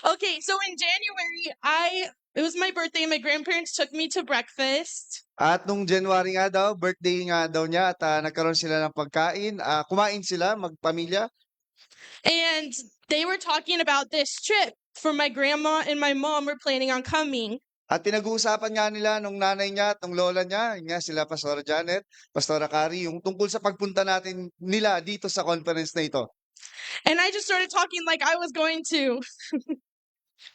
Okay, so in January, it was my birthday. My grandparents took me to breakfast. At nung January nga daw, birthday nga daw niya at nagkaroon sila ng pagkain. Kumain sila, magpamilya. And they were talking about this trip for my grandma and my mom were planning on coming. At pinag-uusapan nga nila nung nanay niya at nung lola niya, yun nga sila Pastora Janet, Pastora Kari, yung tungkol sa pagpunta natin nila dito sa conference na ito. And I just started talking like I was going to.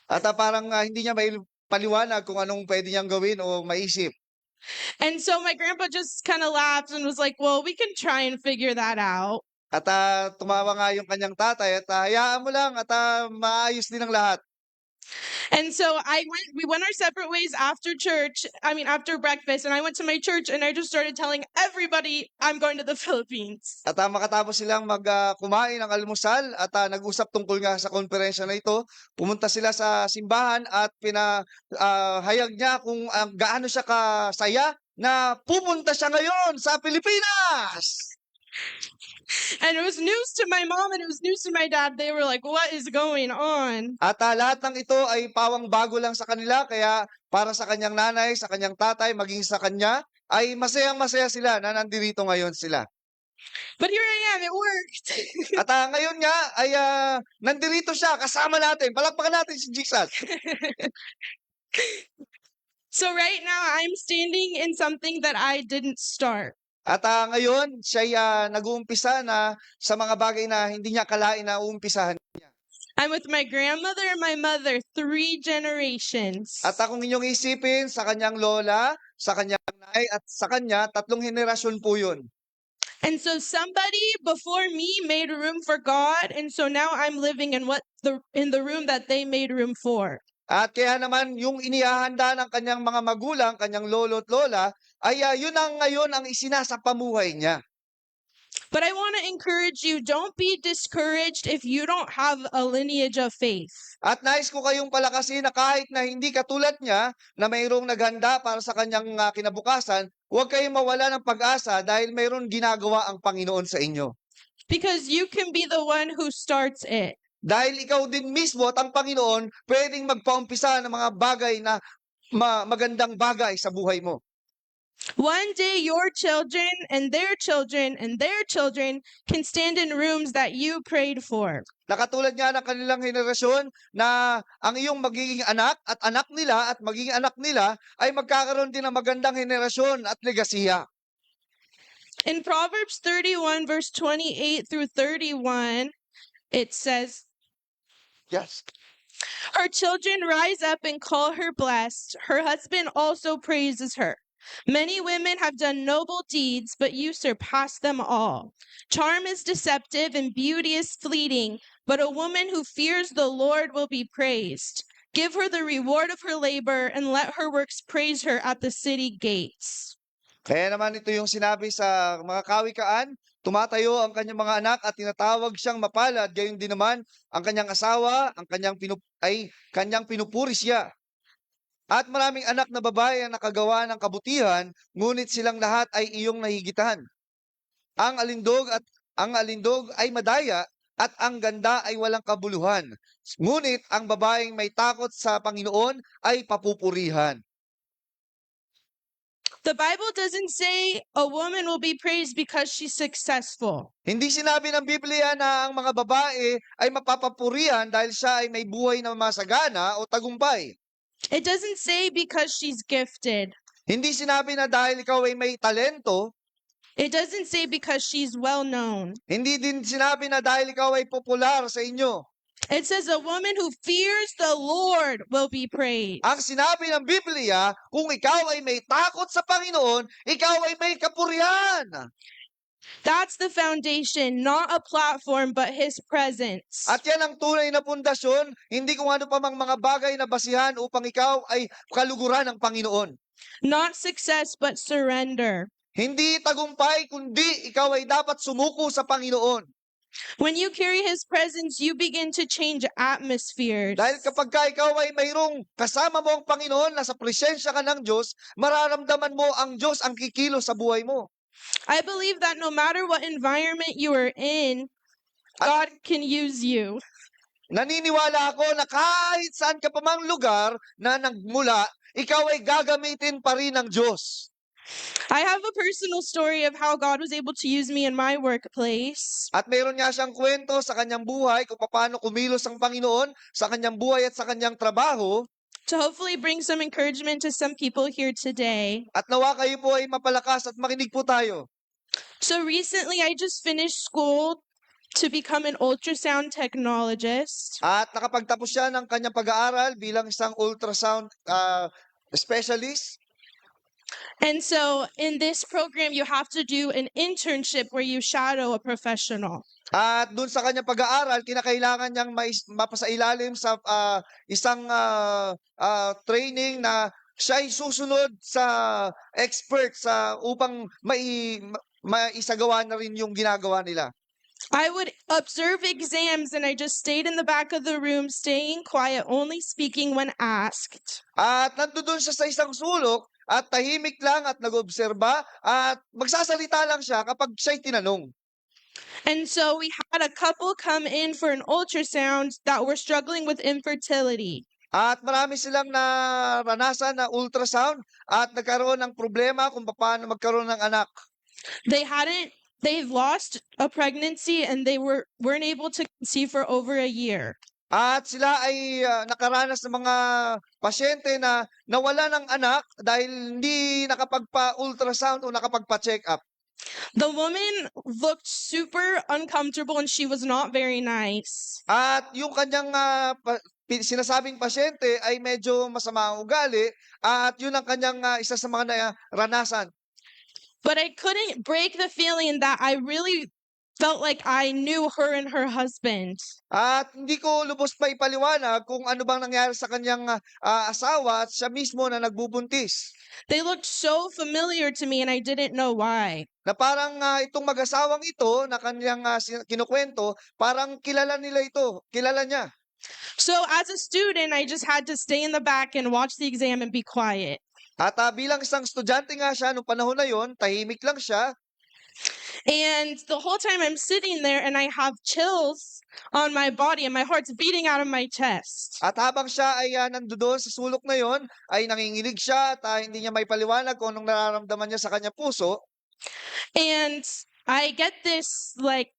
At parang hindi niya may paliwanag kung anong pwede niyang gawin o maisip. And so my grandpa just kind of laughed and was like, well, we can try and figure that out. At tumawa nga yung kanyang tatay at hayaan mo lang at maayos din ang lahat. And so we went our separate ways after after breakfast, and I went to my church and I just started telling everybody I'm going to the Philippines. At makatapos silang kumain ng almusal at nag-usap tungkol nga sa konferensya na ito, pumunta sila sa simbahan at hayag niya kung gaano siya kasaya na pupunta siya ngayon sa Pilipinas. And it was news to my mom and it was news to my dad. They were like, what is going on? At lahat ng ito ay pawang bago lang sa kanila, kaya para sa kanyang nanay, sa kanyang tatay, maging sa kanya, ay masayang-masaya sila na nandirito ngayon sila. But here I am, it worked. At ngayon nga ay nandirito siya kasama natin. Palakpakan natin si Jesus. So right now I'm standing in something that I didn't start. At ngayon siya nag-uumpisa na sa mga bagay na hindi niya akalain na uumpisahan niya. I'm with my grandmother and my mother, 3 generations. At kung inyong isipin, sa kanyang lola, sa kanyang nanay, at sa kanya, 3 henerasyon po yun. And so somebody before me made room for God, and so now I'm living in the room that they made room for. At kaya naman yung inihahanda ng kanyang mga magulang, kanyang lolo at lola, ay yun ang ngayon ang isinasapamuhay niya. But I want to encourage you, don't be discouraged if you don't have a lineage of faith. At nais ko kayong palakasin na kahit na hindi katulad niya na mayroong naghanda para sa kanyang kinabukasan, huwag kayong mawala ng pag-asa dahil mayroong ginagawa ang Panginoon sa inyo. Because you can be the one who starts it. Dahil ikaw din mismo at ang Panginoon pwedeng magpaumpisa ng mga bagay na magandang bagay sa buhay mo. One day your children and their children and their children can stand in rooms that you prayed for. Nakatulad nga ng kanilang henerasyon na ang iyong magiging anak at anak nila at magiging anak nila ay magkakaroon din ng magandang henerasyon at legasiya. In Proverbs 31 verse 28 through 31, it says, Yes. her children rise up and call her blessed. Her husband also praises her. Many women have done noble deeds, but you surpass them all. Charm is deceptive and beauty is fleeting, but a woman who fears the Lord will be praised. Give her the reward of her labor and let her works praise her at the city gates. Kaya naman ito yung sinabi sa mga kawikaan, tumatayo ang kanyang mga anak at tinatawag siyang mapalad, gayon din naman ang kanyang asawa, ang kanyang pinupuri siya. At maraming anak na babae ang nakagawa ng kabutihan, ngunit silang lahat ay iyong nahigitan. Ang alindog ay madaya at ang ganda ay walang kabuluhan. Ngunit ang babaeng may takot sa Panginoon ay papupurihan. The Bible doesn't say a woman will be praised because she's successful. Hindi sinabi ng Biblia na ang mga babae ay mapapapurihan dahil siya ay may buhay na masagana o tagumpay. It doesn't say because she's gifted. Hindi sinabi na dahil ikaw ay may talento. It doesn't say because she's well known. Hindi din sinabi na dahil ikaw ay popular sa inyo. It says a woman who fears the Lord will be praised. Ang sinabi ng Biblia, kung ikaw ay may takot sa Panginoon, ikaw ay may kapurihan. That's the foundation, not a platform, but His presence. At yan ang tunay na pundasyon, hindi kung ano pa mang mga bagay na basihan upang ikaw ay kaluguran ng Panginoon. Not success, but surrender. Hindi tagumpay, kundi ikaw ay dapat sumuko sa Panginoon. When you carry His presence, you begin to change atmospheres. Dahil kapag ikaw ay mayroong kasama mo ang Panginoon, nasa presensya ka ng Diyos, mararamdaman mo ang Diyos ang kikilos sa buhay mo. I believe that no matter what environment you are in, God can use you. Naniniwala ako na kahit saan ka pa mang lugar na nagmula, ikaw ay gagamitin pa rin ng Diyos. I have a personal story of how God was able to use me in my workplace. At mayroon nga siyang kwento sa kanyang buhay kung paano kumilos ang Panginoon sa kanyang buhay at sa kanyang trabaho. To hopefully bring some encouragement to some people here today. At nawa kayo po ay mapalakas at makinig po tayo. So recently, I just finished school to become an ultrasound technologist. At nakapagtapos siya ng kanyang pag-aaral bilang isang ultrasound specialist. And so in this program, you have to do an internship where you shadow a professional. At doon sa kanyang pag-aaral, kinakailangan niyang mapasailalim sa isang training na siya ay susunod sa expert upang maisagawa na rin yung ginagawa nila. I would observe exams and I just stayed in the back of the room, staying quiet, only speaking when asked. At nandoon siya sa isang sulok at tahimik lang at nag-obserba at magsasalita lang siya kapag siya'y tinanong. And so we had a couple come in for an ultrasound that were struggling with infertility. At marami silang naranasan na ultrasound at nagkaroon ng problema kung paano magkaroon ng anak. They've lost a pregnancy and they weren't able to conceive for over a year. At sila ay nakaranas ng mga pasyente na nawala ng anak dahil hindi nakapagpa-ultrasound o nakapagpa-check up. The woman looked super uncomfortable and she was not very nice. At yung kanyang sinasabing pasyente ay medyo masama ang ugali at yun ang kanyang isa sa mga naranasan. But I couldn't break the feeling that I really felt like I knew her and her husband. At hindi ko lubos pa ipaliwanag kung ano bang nangyari sa kanyang asawa at siya mismo na nagbubuntis. They looked so familiar to me and I didn't know why. Na parang itong mag-asawang ito na kanyang kinukwento, parang kilala nila ito, kilala niya. So as a student, I just had to stay in the back and watch the exam and be quiet. At bilang isang estudyante nga siya nung panahon na yon, tahimik lang siya. And the whole time I'm sitting there and I have chills on my body and my heart's beating out of my chest. At habang siya ay nandoon sa sulok na yon, ay nanginginig siya at hindi niya maipaliwanag kung anong nararamdaman niya sa kanyang puso. And I get this like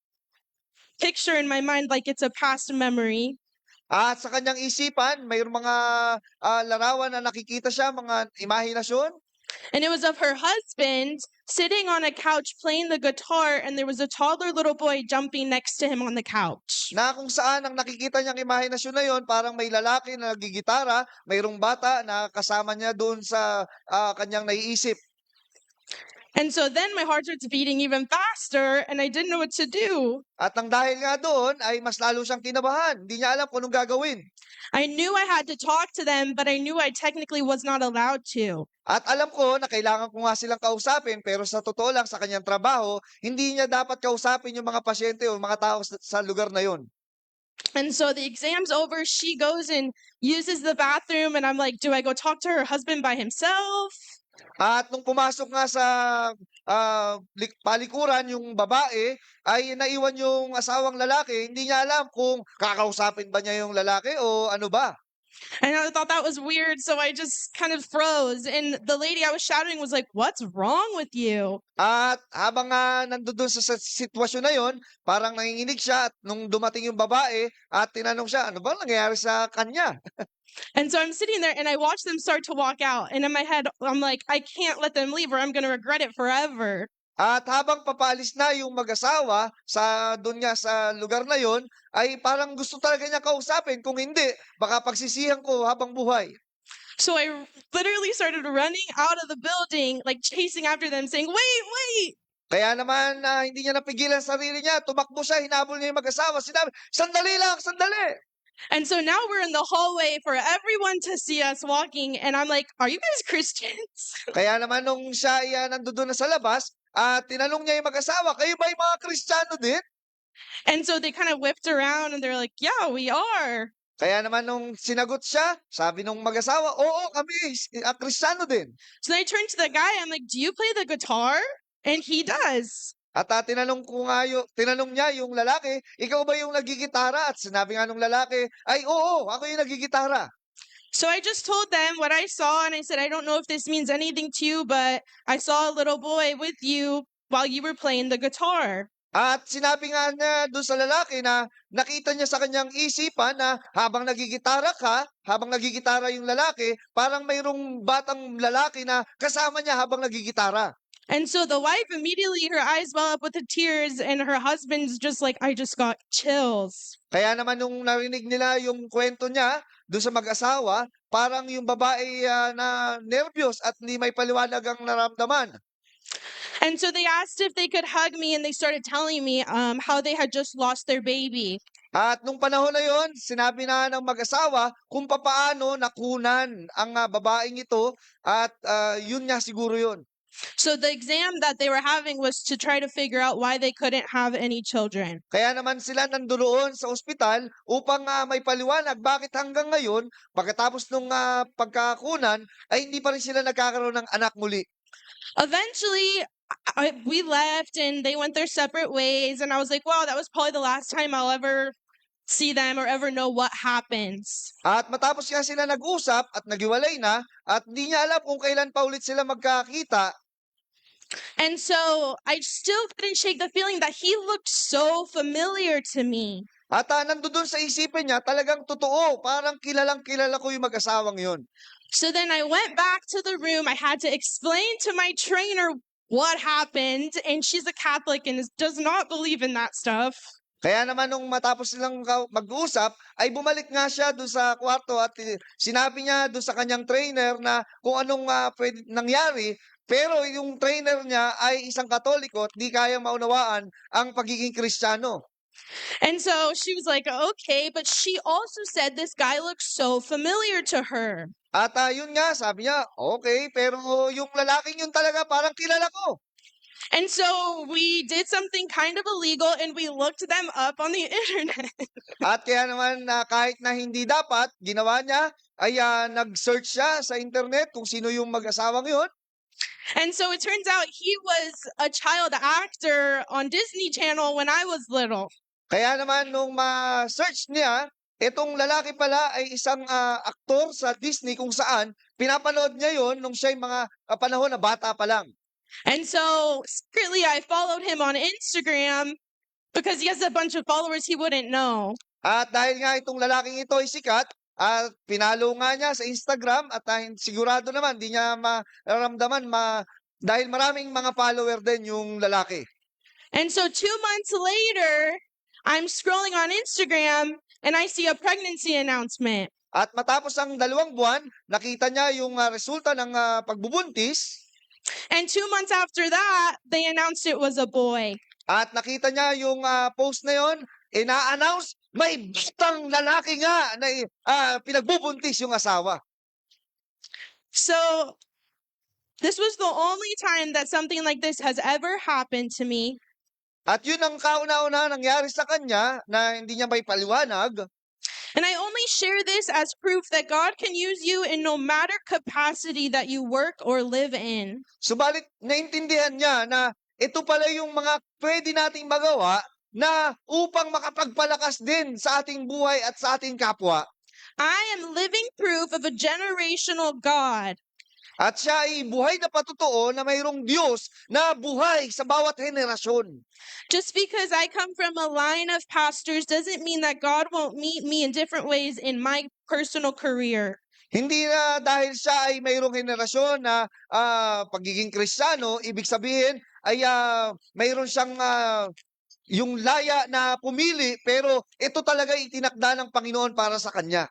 picture in my mind like it's a past memory. At sa kanyang isipan, mayroong mga larawan na nakikita siya, mga imahinasyon. And it was of her husband sitting on a couch playing the guitar, and there was a toddler little boy jumping next to him on the couch. Na kung saan ang nakikita niyang imahinasyon na yon, parang may lalaki na nagigitara, mayroong bata na kasama niya doon sa kanyang naiisip. And so then my heart starts beating even faster, and I didn't know what to do. At nang dahil nga doon, ay mas lalo siyang kinabahan. Hindi niya alam kung anong gagawin. I knew I had to talk to them, but I knew I technically was not allowed to. At alam ko na kailangan ko nga silang kausapin, pero sa totoo lang sa kanyang trabaho, hindi niya dapat kausapin yung mga pasyente o mga tao sa lugar na yon. And so the exam's over, she goes and uses the bathroom, and I'm like, do I go talk to her husband by himself? At nung pumasok nga sa palikuran yung babae, ay naiwan yung asawang lalaki, hindi niya alam kung kakausapin ba niya yung lalaki o ano ba. And I thought that was weird, so I just kind of froze. And the lady I was shadowing was like, what's wrong with you? At habang nandoon sa sitwasyon na yon, parang nanginginig siya at nung dumating yung babae at tinanong siya, ano ba nangyayari sa kanya? And so I'm sitting there and I watch them start to walk out. And in my head, I'm like, I can't let them leave or I'm going to regret it forever. At habang papaalis na yung mag-asawa doon nga sa lugar na yon, ay parang gusto talaga niya kausapin. Kung hindi, baka pagsisihan ko habang buhay. So I literally started running out of the building, like chasing after them, saying, wait. Kaya naman hindi niya napigilan sarili niya. Tumakbo siya, hinabol niya yung mag-asawa. Sinabi, sandali lang, sandali. And so now we're in the hallway for everyone to see us walking. And I'm like, are you guys Christians? Kaya naman nung siya ay nandoon na sa labas, tinanong niya yung mag-asawa, kayo ba yung mga Kristiyano din? And so they kind of whipped around and they're like, yeah, we are. Kaya naman nung sinagot siya, sabi nung mag-asawa, oo, kami, Kristiyano din. So I turned to the guy, I'm like, do you play the guitar? And he does. At tinanong niya yung lalaki, ikaw ba yung nagigitara? At sinabi nga nung lalaki, ay oo, ako yung nagigitara. So I just told them what I saw, and I said, I don't know if this means anything to you, but I saw a little boy with you while you were playing the guitar. At sinabi nga niya do'n sa lalaki na nakita niya sa kanyang isipan na habang nagigitara yung lalaki, parang mayroong batang lalaki na kasama niya habang nagigitara. And so the wife immediately, her eyes well up with the tears, and her husband's just like, I just got chills. Kaya naman nung narinig nila yung kwento niya do'n sa mag-asawa, parang yung babae, na nerbiyos at hindi may paliwanag ang nararamdaman. And so they asked if they could hug me, and they started telling me how they had just lost their baby. At nung panahon na yon, sinabi na ng mag-asawa kung papaano nakunan ang, babaeng ito at, yun nga siguro yun. So the exam that they were having was to try to figure out why they couldn't have any children. Kaya naman sila nandoon sa ospital upang, may paliwanag bakit hanggang ngayon pagkatapos nung, pagkakunan ay hindi pa rin sila nagkakaroon ng anak muli. Eventually, we left and they went their separate ways. And I was like, wow, that was probably the last time I'll ever see them or ever know what happens. At matapos nga sila nag-usap at naghiwalay na at di niya alam kung kailan pa ulit sila magkakita. And so I still couldn't shake the feeling that he looked so familiar to me. At, nandoon sa isipin niya talagang totoo, parang kilalang-kilala ko yung mag-asawang yun. So then I went back to the room. I had to explain to my trainer what happened. And she's a Catholic and does not believe in that stuff. Kaya naman nung matapos silang mag-usap, ay bumalik nga siya do'n sa kwarto at sinabi niya do'n sa kanyang trainer na kung anong, nangyari. Pero yung trainer niya ay isang Katoliko at di kayang maunawaan ang pagiging Kristiyano. And so she was like, okay, but she also said this guy looks so familiar to her. At, yun nga sabi niya, "Okey, pero yung lalaking yun talaga parang kilala ko." And so we did something kind of illegal and we looked them up on the internet. At kaya naman na kahit na hindi dapat, ginawa niya ay, nag-search siya sa internet kung sino yung mag-asawang yun. And so it turns out he was a child actor on Disney Channel when I was little. Kaya naman nung ma-search niya, itong lalaki pala ay isang, aktor sa Disney kung saan pinapanood niya yon nung siya'y mga, panahon na bata pa lang. And so secretly I followed him on Instagram because he has a bunch of followers he wouldn't know. At dahil nga itong lalaking ito ay sikat, at pinalo nga niya sa Instagram at, sigurado naman di niya mararamdaman dahil maraming mga follower din yung lalaki. And so 2 months later, I'm scrolling on Instagram and I see a pregnancy announcement. At matapos ang 2 buwan, nakita niya yung, resulta ng, pagbubuntis. And 2 months after that, they announced it was a boy. At nakita niya yung, post na yon, ina-announce may batang lalaki nga na, pinagbubuntis yung asawa. So this was the only time that something like this has ever happened to me. At yun ang kauna-una nangyari sa kanya na hindi niya maipaliwanag. And I only share this as proof that God can use you in no matter capacity that you work or live in. Subalit naintindihan niya na ito pala yung mga pwede nating magawa na upang makapagpalakas din sa ating buhay at sa ating kapwa. I am living proof of a generational God. At siya ay buhay na patotoo na mayroong Diyos na buhay sa bawat henerasyon. Just because I come from a line of pastors doesn't mean that God won't meet me in different ways in my personal career. Hindi na dahil siya ay mayroong henerasyon na pagiging Kristiyano, ibig sabihin ay mayroon siyang yung laya na pumili, pero ito talaga itinakda ng Panginoon para sa kanya.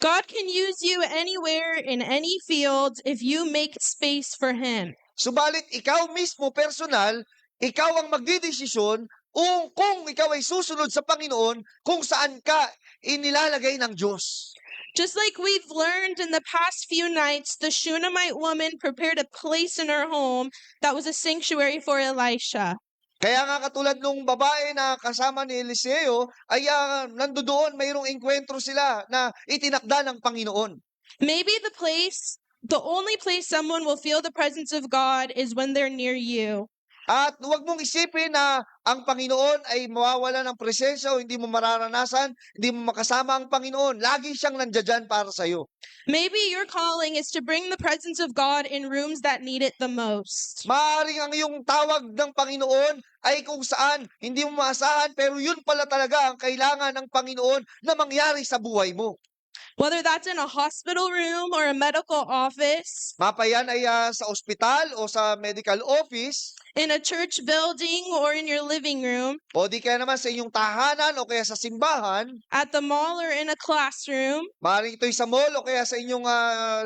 God can use you anywhere in any field if you make space for Him. Subalit ikaw mismo personal, ikaw ang magdidesisyon kung ikaw ay susunod sa Panginoon kung saan ka inilalagay ng Diyos. Just like we've learned in the past few nights, the Shunammite woman prepared a place in her home that was a sanctuary for Elisha. Kaya nga katulad nung babae na kasama ni Eliseo, ay nandoon mayroong engkwentro sila na itinakda ng Panginoon. Maybe the only place someone will feel the presence of God is when they're near you. At huwag mong isipin na ang Panginoon ay mawawala ng presensya o hindi mo mararanasan, hindi mo makasama ang Panginoon. Lagi siyang nandiyan para sa iyo. Maybe your calling is to bring the presence of God in rooms that need it the most. Maaaring ang iyong tawag ng Panginoon ay kung saan hindi mo maasahan, pero yun pala talaga ang kailangan ng Panginoon na mangyari sa buhay mo. Whether that's in a hospital room or a medical office, Mapayan ay sa ospital o sa medical office, in a church building or in your living room, o di kaya naman sa inyong tahanan o kaya sa simbahan, at the mall or in a classroom, maaaring ito'y sa mall o kaya sa inyong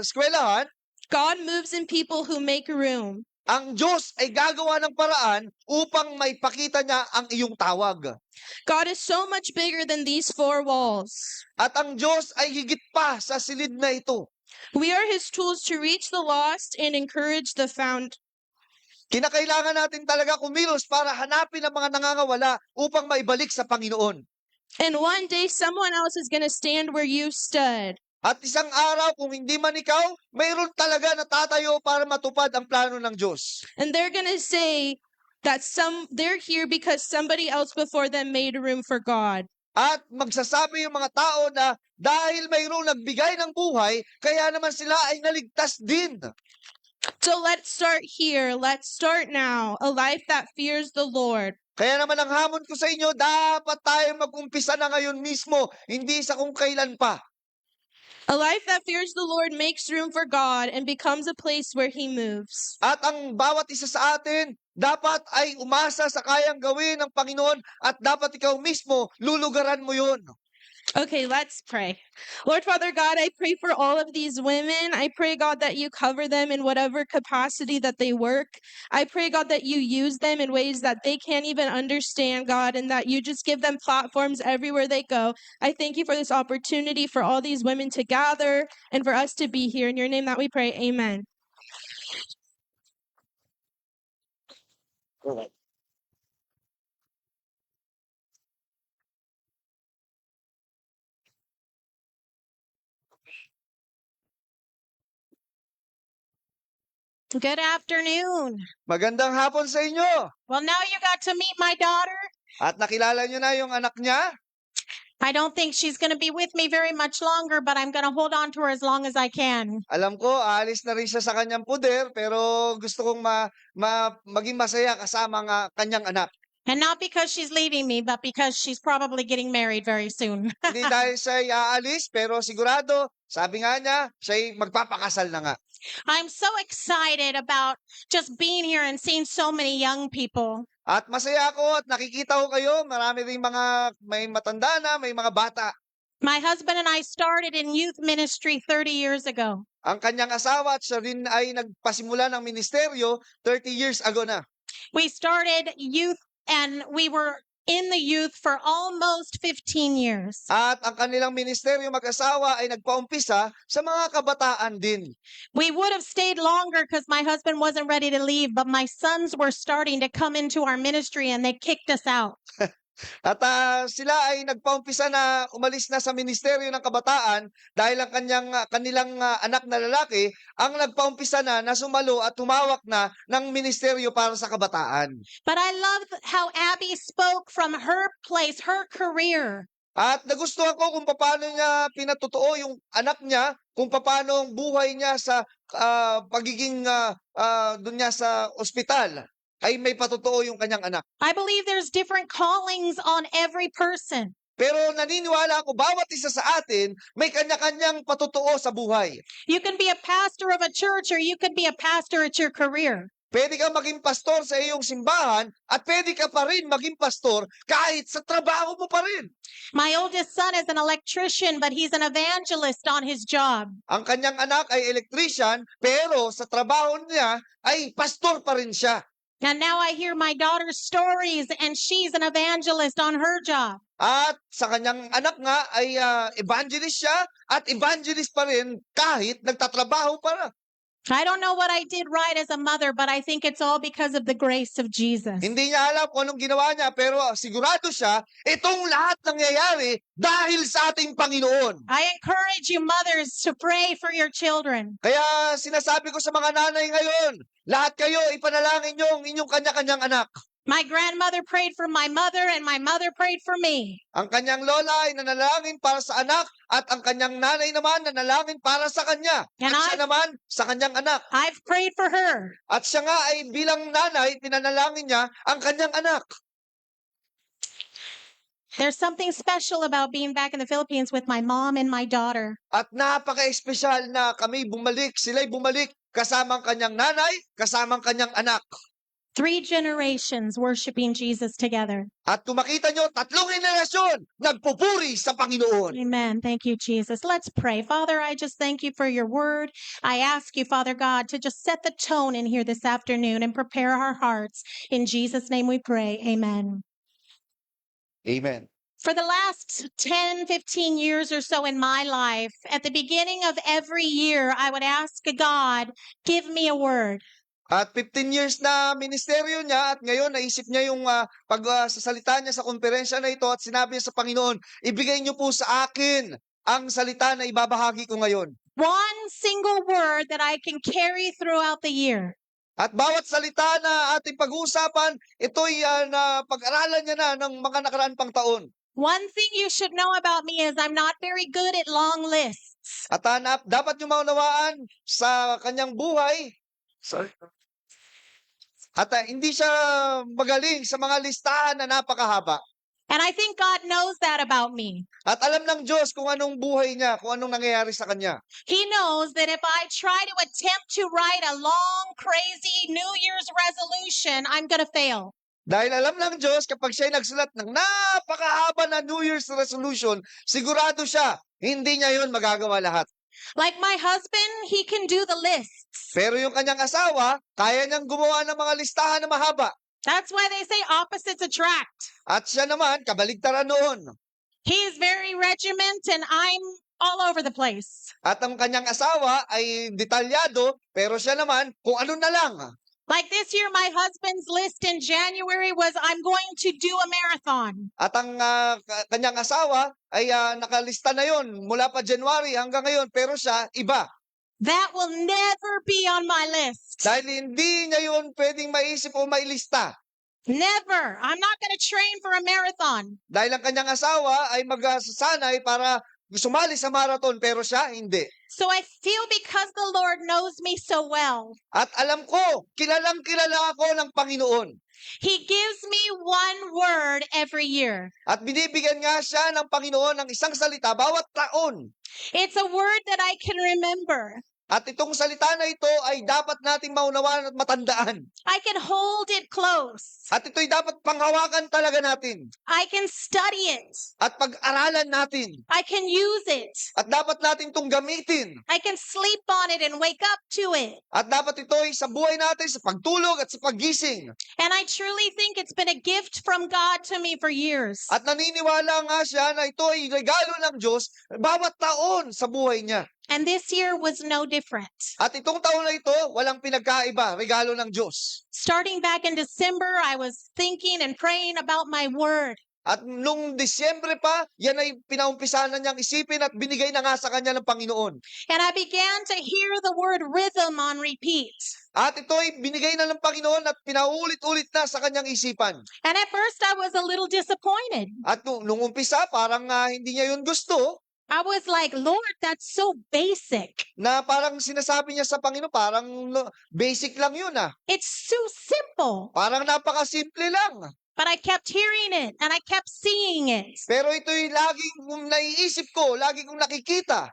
eskwelahan, God moves in people who make room. ang Diyos ay gagawa ng paraan upang maipakita niya ang iyong tawag. God is so much bigger than these four walls. At ang Diyos ay higit pa sa silid na ito. We are His tools to reach the lost and encourage the found. Kinakailangan natin talaga kumilos para hanapin ang mga nangangawala upang maibalik sa Panginoon. And one day, someone else is going to stand where you stood. At isang araw, kung hindi man ikaw, mayroon talaga na tatayo para matupad ang plano ng Diyos. And they're going to say that they're here because somebody else before them made room for God. At magsasabi yung mga tao na dahil mayroong nagbigay ng buhay, kaya naman sila ay naligtas din. So let's start here. Let's start now. A life that fears the Lord. Kaya naman ang hamon ko sa inyo, dapat tayo mag-umpisa na ngayon mismo, hindi sa kung kailan pa. A life that fears the Lord makes room for God and becomes a place where He moves. At ang bawat isa sa atin, dapat ay umasa sa kayang gawin ng Panginoon at dapat ikaw mismo, lulugaran mo yun. Okay, let's pray. Lord Father God, I pray for all of these women. I pray, God, that you cover them in whatever capacity that they work. I pray, God, that you use them in ways that they can't even understand, God, and that you just give them platforms everywhere they go. I thank you for this opportunity for all these women to gather and for us to be here. In your name that we pray, amen. Good afternoon. Magandang hapon sa inyo. Well, now you got to meet my daughter. At nakilala nyo na yung anak niya? I don't think she's going to be with me very much longer, but I'm going to hold on to her as long as I can. Alam ko, aalis na rin siya sa kanyang puder, pero gusto kong maging masaya kasama ang kanyang anak. And not because she's leaving me, but because she's probably getting married very soon. Hindi dahil siya'y aalis, pero sigurado, sabi nga niya, siya'y magpapakasal na nga. I'm so excited about just being here and seeing so many young people. At masaya ako at nakikita ko kayo, marami rin may matanda na, may mga bata. My husband and I started in youth ministry 30 years ago. Ang kanyang asawa at siya rin ay nagpasimula ng ministeryo 30 years ago na. We started youth and we were in the youth for almost 15 years. At ang kanilang ministeryo mag-asawa ay nagpaumpisa sa mga kabataan din. We would have stayed longer because my husband wasn't ready to leave, but my sons were starting to come into our ministry and they kicked us out. At sila ay nagpaumpisa na umalis na sa ministeryo ng kabataan dahil ang kanilang anak na lalaki ang nagpaumpisa na sumalo at tumawak na ng ministeryo para sa kabataan. But I love how Abby spoke from her place, her career. At nagustuhan ko kung paano niya pinatotoo yung anak niya, kung paano ang buhay niya sa pagiging doon niya sa ospital ay may patotoo yung kanyang anak. I believe there's different callings on every person. Pero naniniwala ako, bawat isa sa atin may kanya-kanyang patotoo sa buhay. You can be a pastor of a church or you could be a pastor at your career. Pwede ka maging pastor sa iyong simbahan at pwede ka pa rin maging pastor kahit sa trabaho mo pa rin. My oldest son is an electrician, but he's an evangelist on his job. Ang kanyang anak ay electrician, pero sa trabaho niya ay pastor pa rin siya. And now I hear my daughter's stories and she's an evangelist on her job. At sa kanyang anak nga ay evangelist siya at evangelist pa rin kahit nagtatrabaho pa. I don't know what I did right as a mother, but I think it's all because of the grace of Jesus. Hindi niya alam kung anong ginawa niya, pero sigurado siya, itong lahat nangyayari dahil sa ating Panginoon. I encourage you, mothers, to pray for your children. Kaya sinasabi ko sa mga nanay ngayon, lahat kayo ipanalangin niyo ang inyong kanya-kanyang anak. My grandmother prayed for my mother, and my mother prayed for me. Ang kanyang lola ay nanalangin para sa anak at ang kanyang nanay naman nanalangin para sa kanya. And At siya naman sa kanyang anak. I've prayed for her. At siya nga ay bilang nanay, pinanalangin niya ang kanyang anak. There's something special about being back in the Philippines with my mom and my daughter. At napaka-espesyal na kami bumalik, sila'y bumalik kasama ang kanyang nanay, kasama ang kanyang anak. 3 generations worshiping Jesus together. At kung makita nyo, 3 henerasyon nagpupuri sa Panginoon. Amen. Thank you, Jesus. Let's pray. Father, I just thank you for your word. I ask you, Father God, to just set the tone in here this afternoon and prepare our hearts. In Jesus' name we pray. Amen. Amen. For the last 10, 15 years or so in my life, at the beginning of every year, I would ask God, give me a word. At 15 years na ministeryo niya at ngayon naisip niya yung pagsasalita niya sa konferensya na ito at sinabi niya sa Panginoon, ibigay niyo po sa akin ang salita na ibabahagi ko ngayon. One single word that I can carry throughout the year. At bawat salita na ating pag-uusapan, ito'y na pag-aralan niya na ng mga nakaraan pang taon. One thing you should know about me is I'm not very good at long lists. At dapat niyo maunawaan sa kanyang buhay. At hindi siya magaling sa mga listahan na napakahaba. And I think God knows that about me. At alam ng Diyos kung anong buhay niya, kung anong nangyayari sa kanya. He knows that if I try to attempt to write a long, crazy New Year's resolution, I'm going to fail. Dahil alam ng Diyos, kapag siya'y nagsulat ng napakahaba na New Year's resolution, sigurado siya, hindi niya yun magagawa lahat. Like my husband, he can do the lists. Pero yung kanyang asawa, kaya niyang gumawa ng mga listahan na mahaba. That's why they say opposites attract. At siya naman, kabaligtaran noon. He is very regiment and I'm all over the place. At ang kanyang asawa ay detalyado, pero siya naman, kung ano na lang. Like this year, my husband's list in January was, I'm going to do a marathon. At ang kanyang asawa ay nakalista na yon mula pa January hanggang ngayon, pero siya, iba. That will never be on my list. Dahil hindi niya yun pwedeng maisip o mailista. Never. I'm not going to train for a marathon. Dahil ang kanyang asawa ay magsasanay para sumali sa marathon, pero siya hindi. So I feel because the Lord knows me so well, At alam ko, kilalang kilala ako ng Panginoon. He gives me one word every year. At binibigyan nga siya ng Panginoon ng isang salita bawat taon. It's a word that I can remember. At itong salita na ito ay dapat nating maunawaan at matandaan. I can hold it close. At ito'y dapat panghawakan talaga natin. I can study it. At pag-aralan natin. I can use it. At dapat natin itong gamitin. I can sleep on it and wake up to it. At dapat ito'y sa buhay natin, sa pagtulog at sa paggising. And I truly think it's been a gift from God to me for years. At naniniwala nga siya na ito ay regalo ng Diyos bawat taon sa buhay niya. And this year was no different. At itong taon na ito, walang pinagkaiba, regalo ng Diyos. Starting back in December, I was thinking and praying about my word. At nung Disyembre pa, yan ay pinaumpisa na niyang isipin at binigay na nga sa kanya ng Panginoon. And I began to hear the word rhythm on repeat. At ito ay binigay na ng Panginoon at pinaulit-ulit na sa kanyang isipan. And at first, I was a little disappointed. At nung umpisa, parang hindi niya yun gusto, I was like, Lord, that's so basic. na parang sinasabi niya sa Panginoon, parang basic lang yun It's so simple. Parang napakasimple lang. But I kept hearing it and I kept seeing it. Pero ito'y laging naiisip ko, lagi kong nakikita.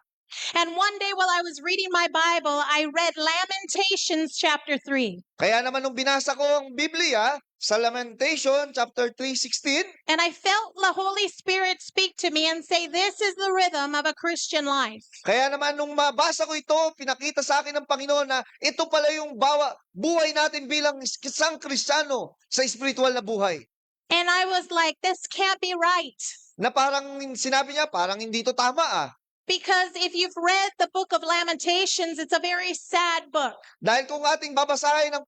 And one day while I was reading my Bible, I read Lamentations chapter 3. Kaya naman nung binasa ko ang Biblia, sa Lamentation chapter 3:16, And I felt the Holy Spirit speak to me and say, this is the rhythm of a Christian life. kaya naman nung mabasa ko ito, pinakita sa akin ng Panginoon na ito pala yung buhay natin bilang isang Kristiyano sa espiritual na buhay. And I was like, this can't be right. Na parang sinabi niya, parang hindi to tama Because if you've read the book of Lamentations, it's a very sad book. Dahil kung ating babasahin ang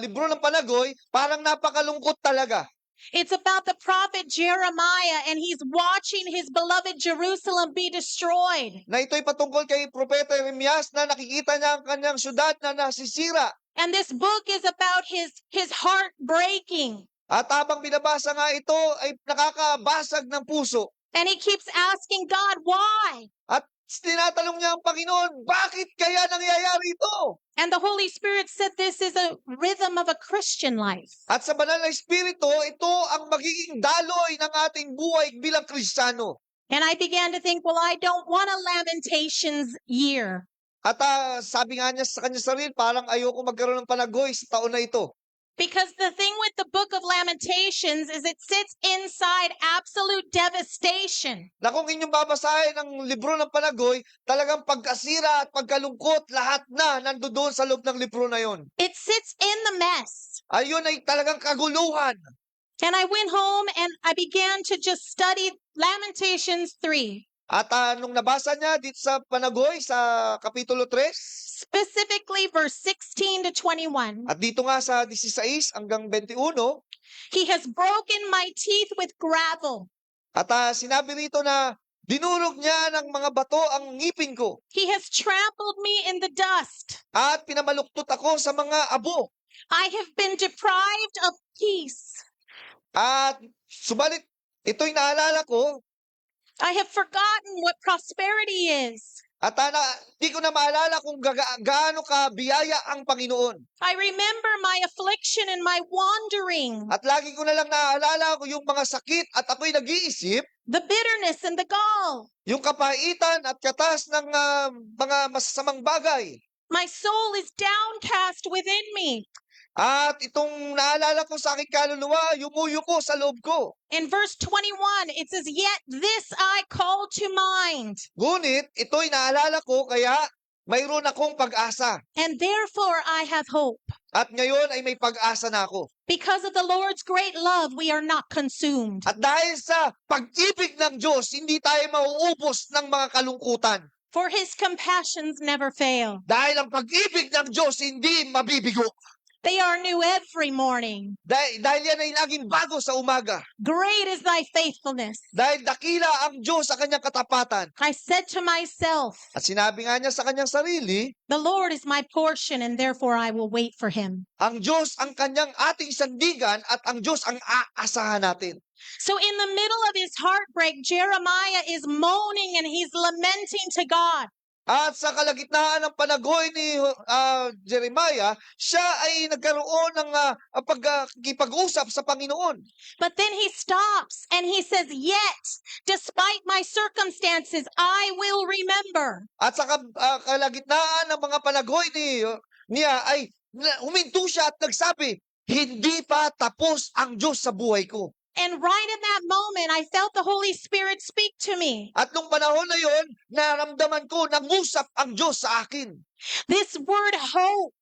libro ng Panagoy, parang napakalungkot talaga. It's about the prophet Jeremiah, and he's watching his beloved Jerusalem be destroyed. Na ito'y patungkol kay Propeta Jeremias na nakikita niya ang kanyang syudad na nasisira. And this book is about his heart breaking. At habang binabasa nga ito ay nakakabasag ng puso. And he keeps asking God, why? At tinatanong niya ang Panginoon, bakit kaya nangyayari ito? And the Holy Spirit said this is a rhythm of a Christian life. At sa banal na espiritu, ito ang magiging daloy ng ating buhay bilang Kristiyano. And I began to think, well, I don't want a Lamentations year. At sabi nga niya sa kanyang sarili, parang ayoko magkaroon ng panagoy sa taon na ito. Because the thing with the book of Lamentations is it sits inside absolute devastation. Na kung inyong babasahin ang libro ng panagoy, talagang pagkasira at pagkalungkot, lahat na nandoon sa loob ng libro na yon. It sits in the mess. Ayun ay talagang kaguluhan. And I went home and I began to just study Lamentations 3. At nung nabasa niya dito sa panagoy, sa Kapitulo 3, Specifically verse 16 to 21. at dito nga sa 16 hanggang 21, He has broken my teeth with gravel. at sinabi rito na dinurog niya ng mga bato ang ngipin ko He has trampled me in the dust. at pinamaluktot ako sa mga abo. I have been deprived of peace. At subalit, ito'y naalala ko I have forgotten what prosperity is. at di ko na maalala kung gaano ka biyaya ang Panginoon. I remember my affliction and my wandering, At lagi ko na lang naaalala ko yung mga sakit at ako'y nag-iisip, the bitterness and the gall. yung kapaitan at katas ng mga masasamang bagay. My soul is downcast within me. At itong naalala ko sa aking kaluluwa, yumuyuko sa loob ko. In verse 21, it says, Yet this I call to mind, Ngunit ito'y naalala ko kaya mayroon akong pag-asa. and therefore I have hope. At ngayon ay may pag-asa na ako. Because of the Lord's great love, we are not consumed. At dahil sa pag-ibig ng Diyos, hindi tayo mauubos ng mga kalungkutan. For his compassions never fail. Dahil ang pag-ibig ng Diyos hindi mabibigo. They are new every morning. Dahil yan ay laging bago sa umaga. Great is thy faithfulness. Dahil dakila ang Diyos sa kanyang katapatan. I said to myself, At sinabi nga niya sa kanyang sarili, The Lord is my portion, and therefore I will wait for him. ang Diyos ang kanyang ating sandigan at ang Diyos ang aasahan natin. So in the middle of his heartbreak, Jeremiah is moaning and he's lamenting to God. At sa kalagitnaan ng panagoy ni Jeremiah, siya ay nagkaroon ng pag-usap sa Panginoon. But then he stops and he says, Yet, despite my circumstances, I will remember. At sa kalagitnaan ng mga panagoy niya ay huminto siya at nagsabi, hindi pa tapos ang Diyos sa buhay ko. And right in that moment, I felt the Holy Spirit speak to me. At nung panahon na yon, naramdaman ko nangusap ang Diyos sa akin. This word hope,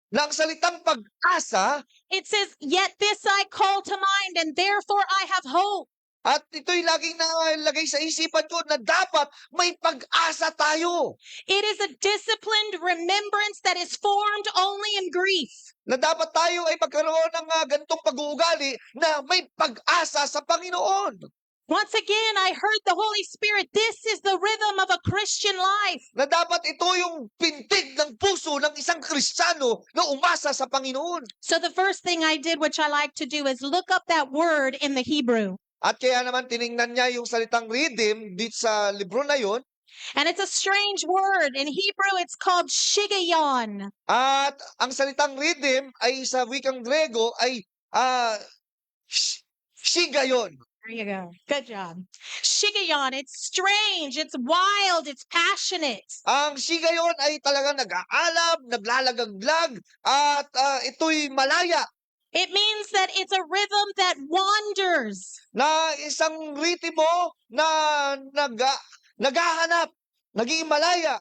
Na ang salitang pag-asa, it says, Yet this I call to mind, and therefore I have hope. at ito'y laging nalagay sa isipan ko na dapat may pag-asa tayo. It is a disciplined remembrance that is formed only in grief. Na dapat tayo ay magkaroon ng ganitong pag-uugali na may pag-asa sa Panginoon. Once again, I heard the Holy Spirit. This is the rhythm of a Christian life. Na dapat ito yung pintig ng puso ng isang Kristiyano na umasa sa Panginoon. So the first thing I did, which I like to do, is look up that word in the Hebrew. At kaya naman tiningnan niya yung salitang redeem dito sa libro na yon. And it's a strange word. In Hebrew, it's called shigayon. At ang salitang redeem ay sa wikang Grego ay shigayon. There you go. Good job. Shigayon, it's strange, it's wild, it's passionate. Ang shigayon ay talagang nag-aalab, naglalagaglag, at ito'y malaya. It means that it's a rhythm that wanders. Na isang ritmo na naghahanap, naging malaya.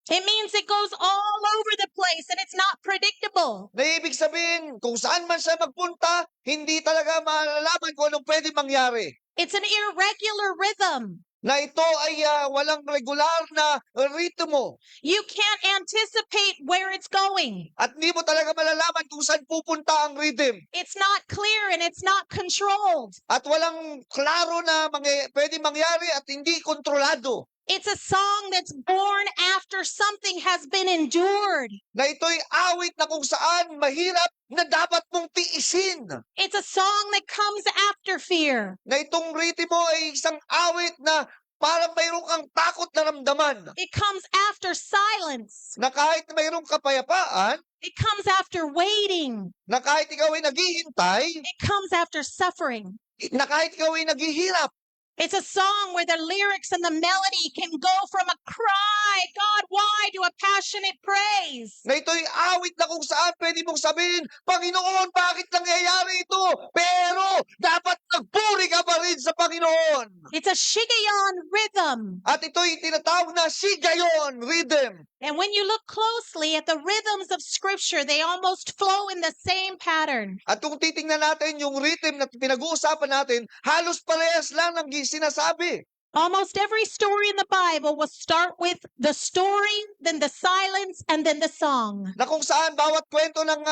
It means it goes all over the place and it's not predictable. Na ibig sabihin, kung saan man siya magpunta, hindi talaga malalaman kung anong pwede mangyari. It's an irregular rhythm. na ito ay walang regular na ritmo You can't anticipate where it's going. at hindi mo talaga malalaman kung saan pupunta ang rhythm. It's not clear and it's not controlled. At walang klaro na pwede mangyari at hindi kontrolado. It's a song that's born after something has been endured. Na ito'y awit na kung saan mahirap na dapat mong tiisin. It's a song that comes after fear. Na itong ritmo ay isang awit na parang mayroong kang takot na ramdaman. It comes after silence. Na kahit mayroong kapayapaan, It comes after waiting. na kahit ikaw ay naghihintay, It comes after suffering. na kahit ikaw ay naghihirap. It's a song where the lyrics and the melody can go from a cry, God, why, to a passionate praise. Na ito'y awit na kung saan pwede mong sabihin, Panginoon, bakit nangyayari ito? Pero dapat nagpuri ka pa rin sa Panginoon. It's a Shigayon rhythm. At ito'y tinatawag na sigayon rhythm. And when you look closely at the rhythms of Scripture, they almost flow in the same pattern. At kung titingnan natin yung rhythm na pinag-uusapan natin, halos parehas lang ng sinasabi. Almost every story in the Bible will start with the story, then the silence, and then the song. Na kung saan bawat kwento ng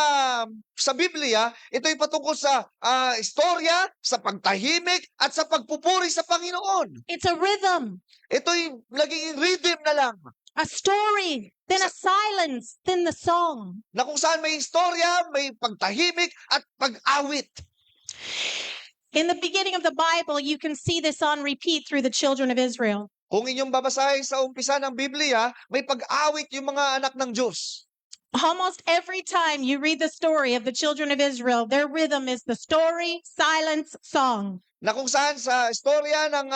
sa Biblia, ito'y patungkol sa istorya, sa pagtahimik, at sa pagpupuri sa Panginoon. It's a rhythm, Ito'y naging rhythm na lang. a story, then a silence, then the song. Na kung saan may istorya, may pagtahimik, at pag-awit. In the beginning of the Bible, you can see this on repeat through the children of Israel. Kung inyong babasahin sa umpisa ng Biblia, may pag-awit yung mga anak ng Diyos. Almost every time you read the story of the children of Israel, their rhythm is the story, silence, song. Na kung saan sa istorya ng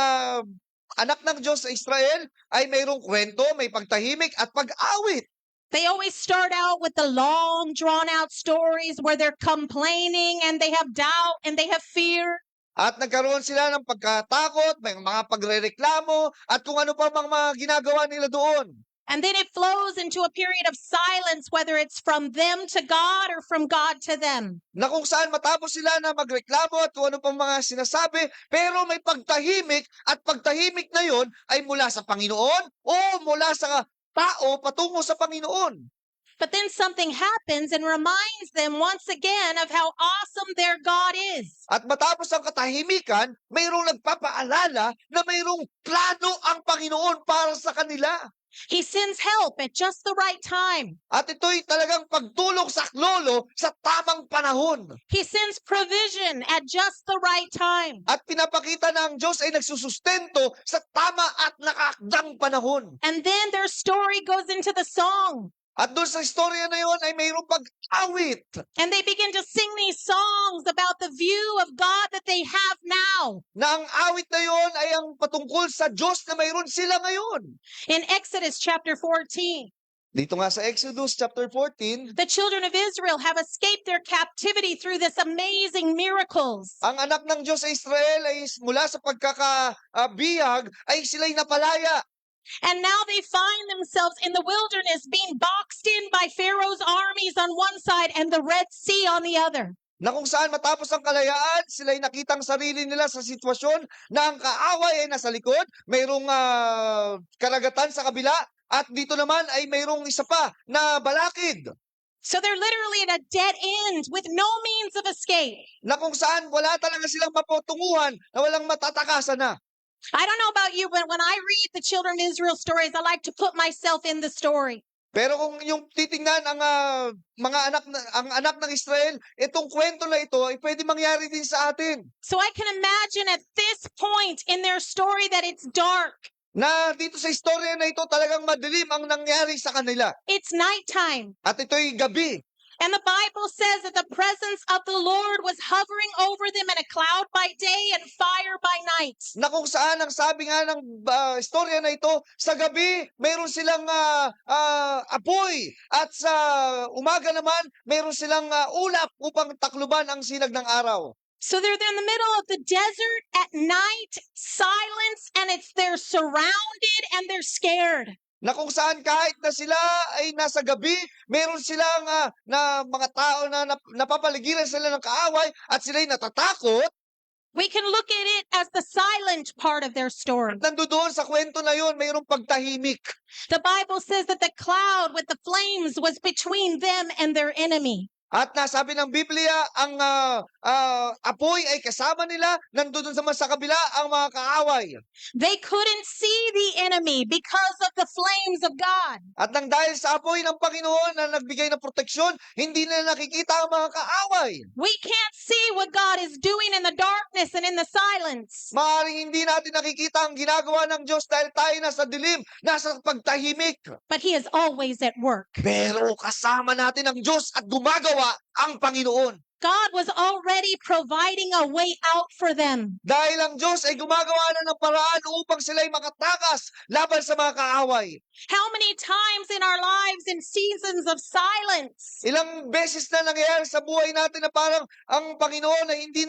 anak ng Diyos sa Israel ay mayroong kwento, may pagtahimik at pag-awit. They always start out with the long, drawn out stories where they're complaining and they have doubt and they have fear. At nagkaroon sila ng pagkatakot, may mga pagrereklamo, at kung ano pa mga ginagawa nila doon. And then it flows into a period of silence, whether it's from them to God or from God to them. Na kung saan matapos sila na magreklamo at kung ano pang mga sinasabi, pero may pagtahimik at pagtahimik na yon ay mula sa Panginoon o mula sa tao patungo sa Panginoon. But then something happens and reminds them once again of how awesome their God is. At matapos ang katahimikan, mayroong nagpapaalala na mayroong plano ang Panginoon para sa kanila. He sends help at just the right time. At ito'y talagang pagtulong saklolo sa tamang panahon. He sends provision at just the right time. At pinapakita na ang Diyos ay nagsusustento sa tama at nakaakdang panahon. And then their story goes into the song. At doon sa istorya na yon ay mayroong pag-awit. And they begin to sing these songs about the view of God that they have now. Na ang awit na yon ay ang patungkol sa Diyos na mayroon sila ngayon. In Exodus chapter 14, Dito nga sa Exodus chapter 14, the children of Israel have escaped their captivity through this amazing miracles. ang anak ng Diyos sa Israel ay mula sa pagkakabihag ay sila'y napalaya. And now they find themselves in the wilderness being boxed in by Pharaoh's armies on one side and the Red Sea on the other. Na kung saan matapos ang kalayaan, sila'y nakitang sarili nila sa sitwasyon na ang kaaway ay nasa likod, mayroong karagatan sa kabila, at dito naman ay mayroong isa pa na balakid. So they're literally at a dead end with no means of escape. Na kung saan wala talaga silang mapotunguhan na walang matatakasan na. I don't know about you, but when I read the children of Israel stories, I like to put myself in the story. Pero kung yung titingnan ang ang anak ng Israel, itong kwento na ito ay pwede mangyari din sa atin. So I can imagine at this point in their story that it's dark. Na dito sa istorya na ito talagang madilim ang nangyari sa kanila. It's nighttime. At ito'y gabi. And the Bible says that the presence of the Lord was hovering over them in a cloud by day and fire by night. Na kung saan ang sabi nga ng istorya na ito, sa gabi mayroon silang apoy at sa umaga naman mayroon silang ulap upang takluban ang sinag ng araw. So they're in the middle of the desert at night, silence, and they're surrounded and they're scared. Na kung saan kahit na sila ay nasa gabi, meron silang na mga tao na napapaligiran sila ng kaaway at sila'y natatakot. We can look at it as the silent part of their story. Nandoon sa kwento na yon, mayroong pagtahimik. The Bible says that the cloud with the flames was between them and their enemy. At nasabi ng Biblia, ang apoy ay kasama nila, nandoon sa kabila ang mga kaaway. They couldn't see the enemy because of the flames of God. At nang dahil sa apoy ng Panginoon na nagbigay ng proteksyon, hindi nila nakikita ang mga kaaway. We can't see what God is doing in the darkness and in the silence. Maaaring hindi natin nakikita ang ginagawa ng Diyos dahil tayo nasa dilim, nasa pagtahimik. But He is always at work. Pero kasama natin ang Diyos at gumagawa ang Panginoon. God was already providing a way out for them. Dahil ang Diyos ay gumagawa na ng paraan upang sila'y makatakas laban sa mga kaaway. How many times in our lives in seasons of silence Ilang beses na nangyayari sa buhay natin na parang ang Panginoon ay hindi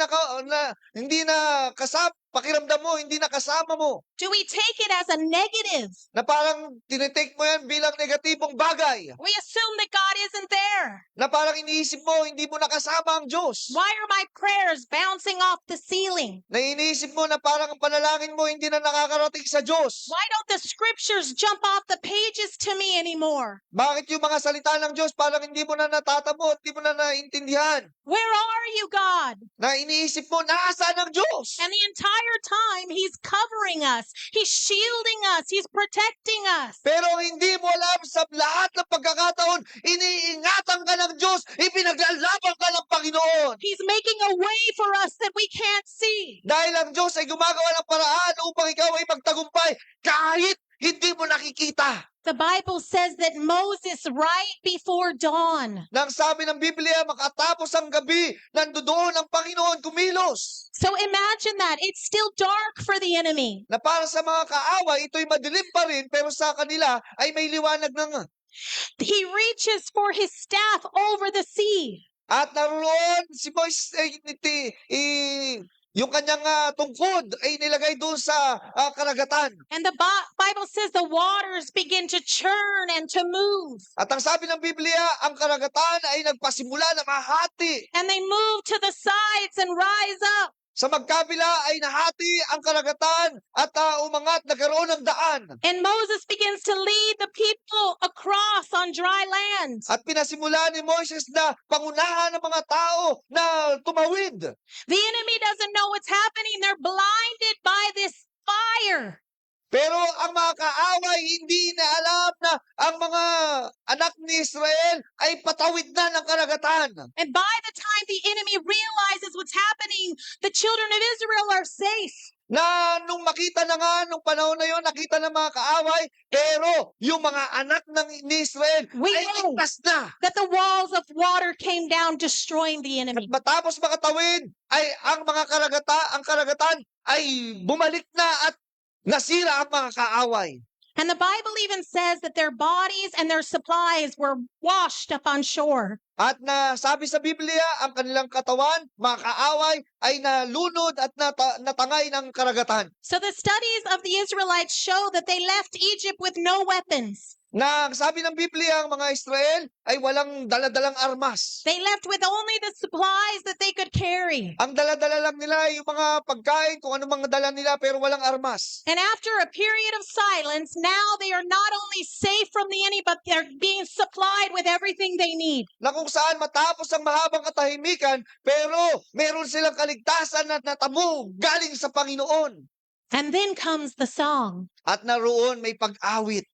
na kasama, pakiramdam mo, hindi na kasama mo. do we take it as a negative? Na parang tinitake mo yan bilang negatibong bagay. We assume that God isn't there. Na parang iniisip mo, hindi mo nakasama ang Diyos. Why are my prayers bouncing off the ceiling? Na iniisip mo na parang ang panalangin mo hindi na nakakarating sa Diyos. Why don't the scriptures jump off the pages to me anymore? Bakit yung mga salita ng Diyos parang hindi mo na natatamo, hindi mo na naintindihan? Where are you, God? Na iniisip mo, nasaan ang Diyos? And the entire time, He's covering us. He's shielding us. He's protecting us. Pero hindi mo alam sa lahat ng pagkakataon, iniingatan ka ng Diyos, ipinaglalaban ka ng Panginoon. He's making a way for us that we can't see. Dahil ang Diyos ay gumagawa ng paraan upang ikaw ay magtagumpay kahit hindi mo nakikita. The Bible says that Moses, right before dawn. Nang sabi ng Biblia, makatapos ang gabi, nandoon ang Panginoon kumilos. So imagine that. It's still dark for the enemy. Na para sa mga kaaway, ito'y madilim pa rin, pero sa kanila ay may liwanag na nga. He reaches for his staff over the sea. At naroon si Moises, yung kanyang tungkod ay nilagay doon sa karagatan. And the Bible says the waters begin to churn and to move. At ang sabi ng Biblia, ang karagatan ay nagpasimula na mahati. And they move to the sides and rise up. Sa magkabila ay nahati ang karagatan at umangat, nagkaroon ng daan. And Moses begins to lead the people across on dry land. At pinasimula ni Moises na pangunahan ng mga tao na tumawid. The enemy doesn't know what's happening. They're blinded by this fire. Pero ang mga kaaway hindi na alam na ang mga anak ni Israel ay patawid na ng karagatan. And by the time the enemy realizes what's happening, the children of Israel are safe. Na nung makita na nga, nung panahon na yon, nakita ng mga kaaway, pero yung mga anak ni Israel We ay know ligtas na. that the walls of water came down, destroying the At enemy. matapos makatawid, ay ang karagatan ay bumalik na at nasira ang mga kaaway. And the Bible even says that their bodies and their supplies were washed up on shore. At na sabi sa Biblia, ang kanilang katawan, mga kaaway, ay nalunod at natangay ng karagatan. So the studies of the Israelites show that they left Egypt with no weapons. Na sabi ng Biblia, ang mga Israel ay walang daladalang armas. They left with only the supplies that they could carry. Ang daladala lang nila yung mga pagkain, kung ano mga dala nila, pero walang armas. And after a period of silence, now they are not only safe from the enemy, but they're being supplied with everything they need. Na kung saan matapos ang mahabang katahimikan, pero meron silang kaligtasan na natamo galing sa Panginoon. And then comes the song. At naroon may pag-awit.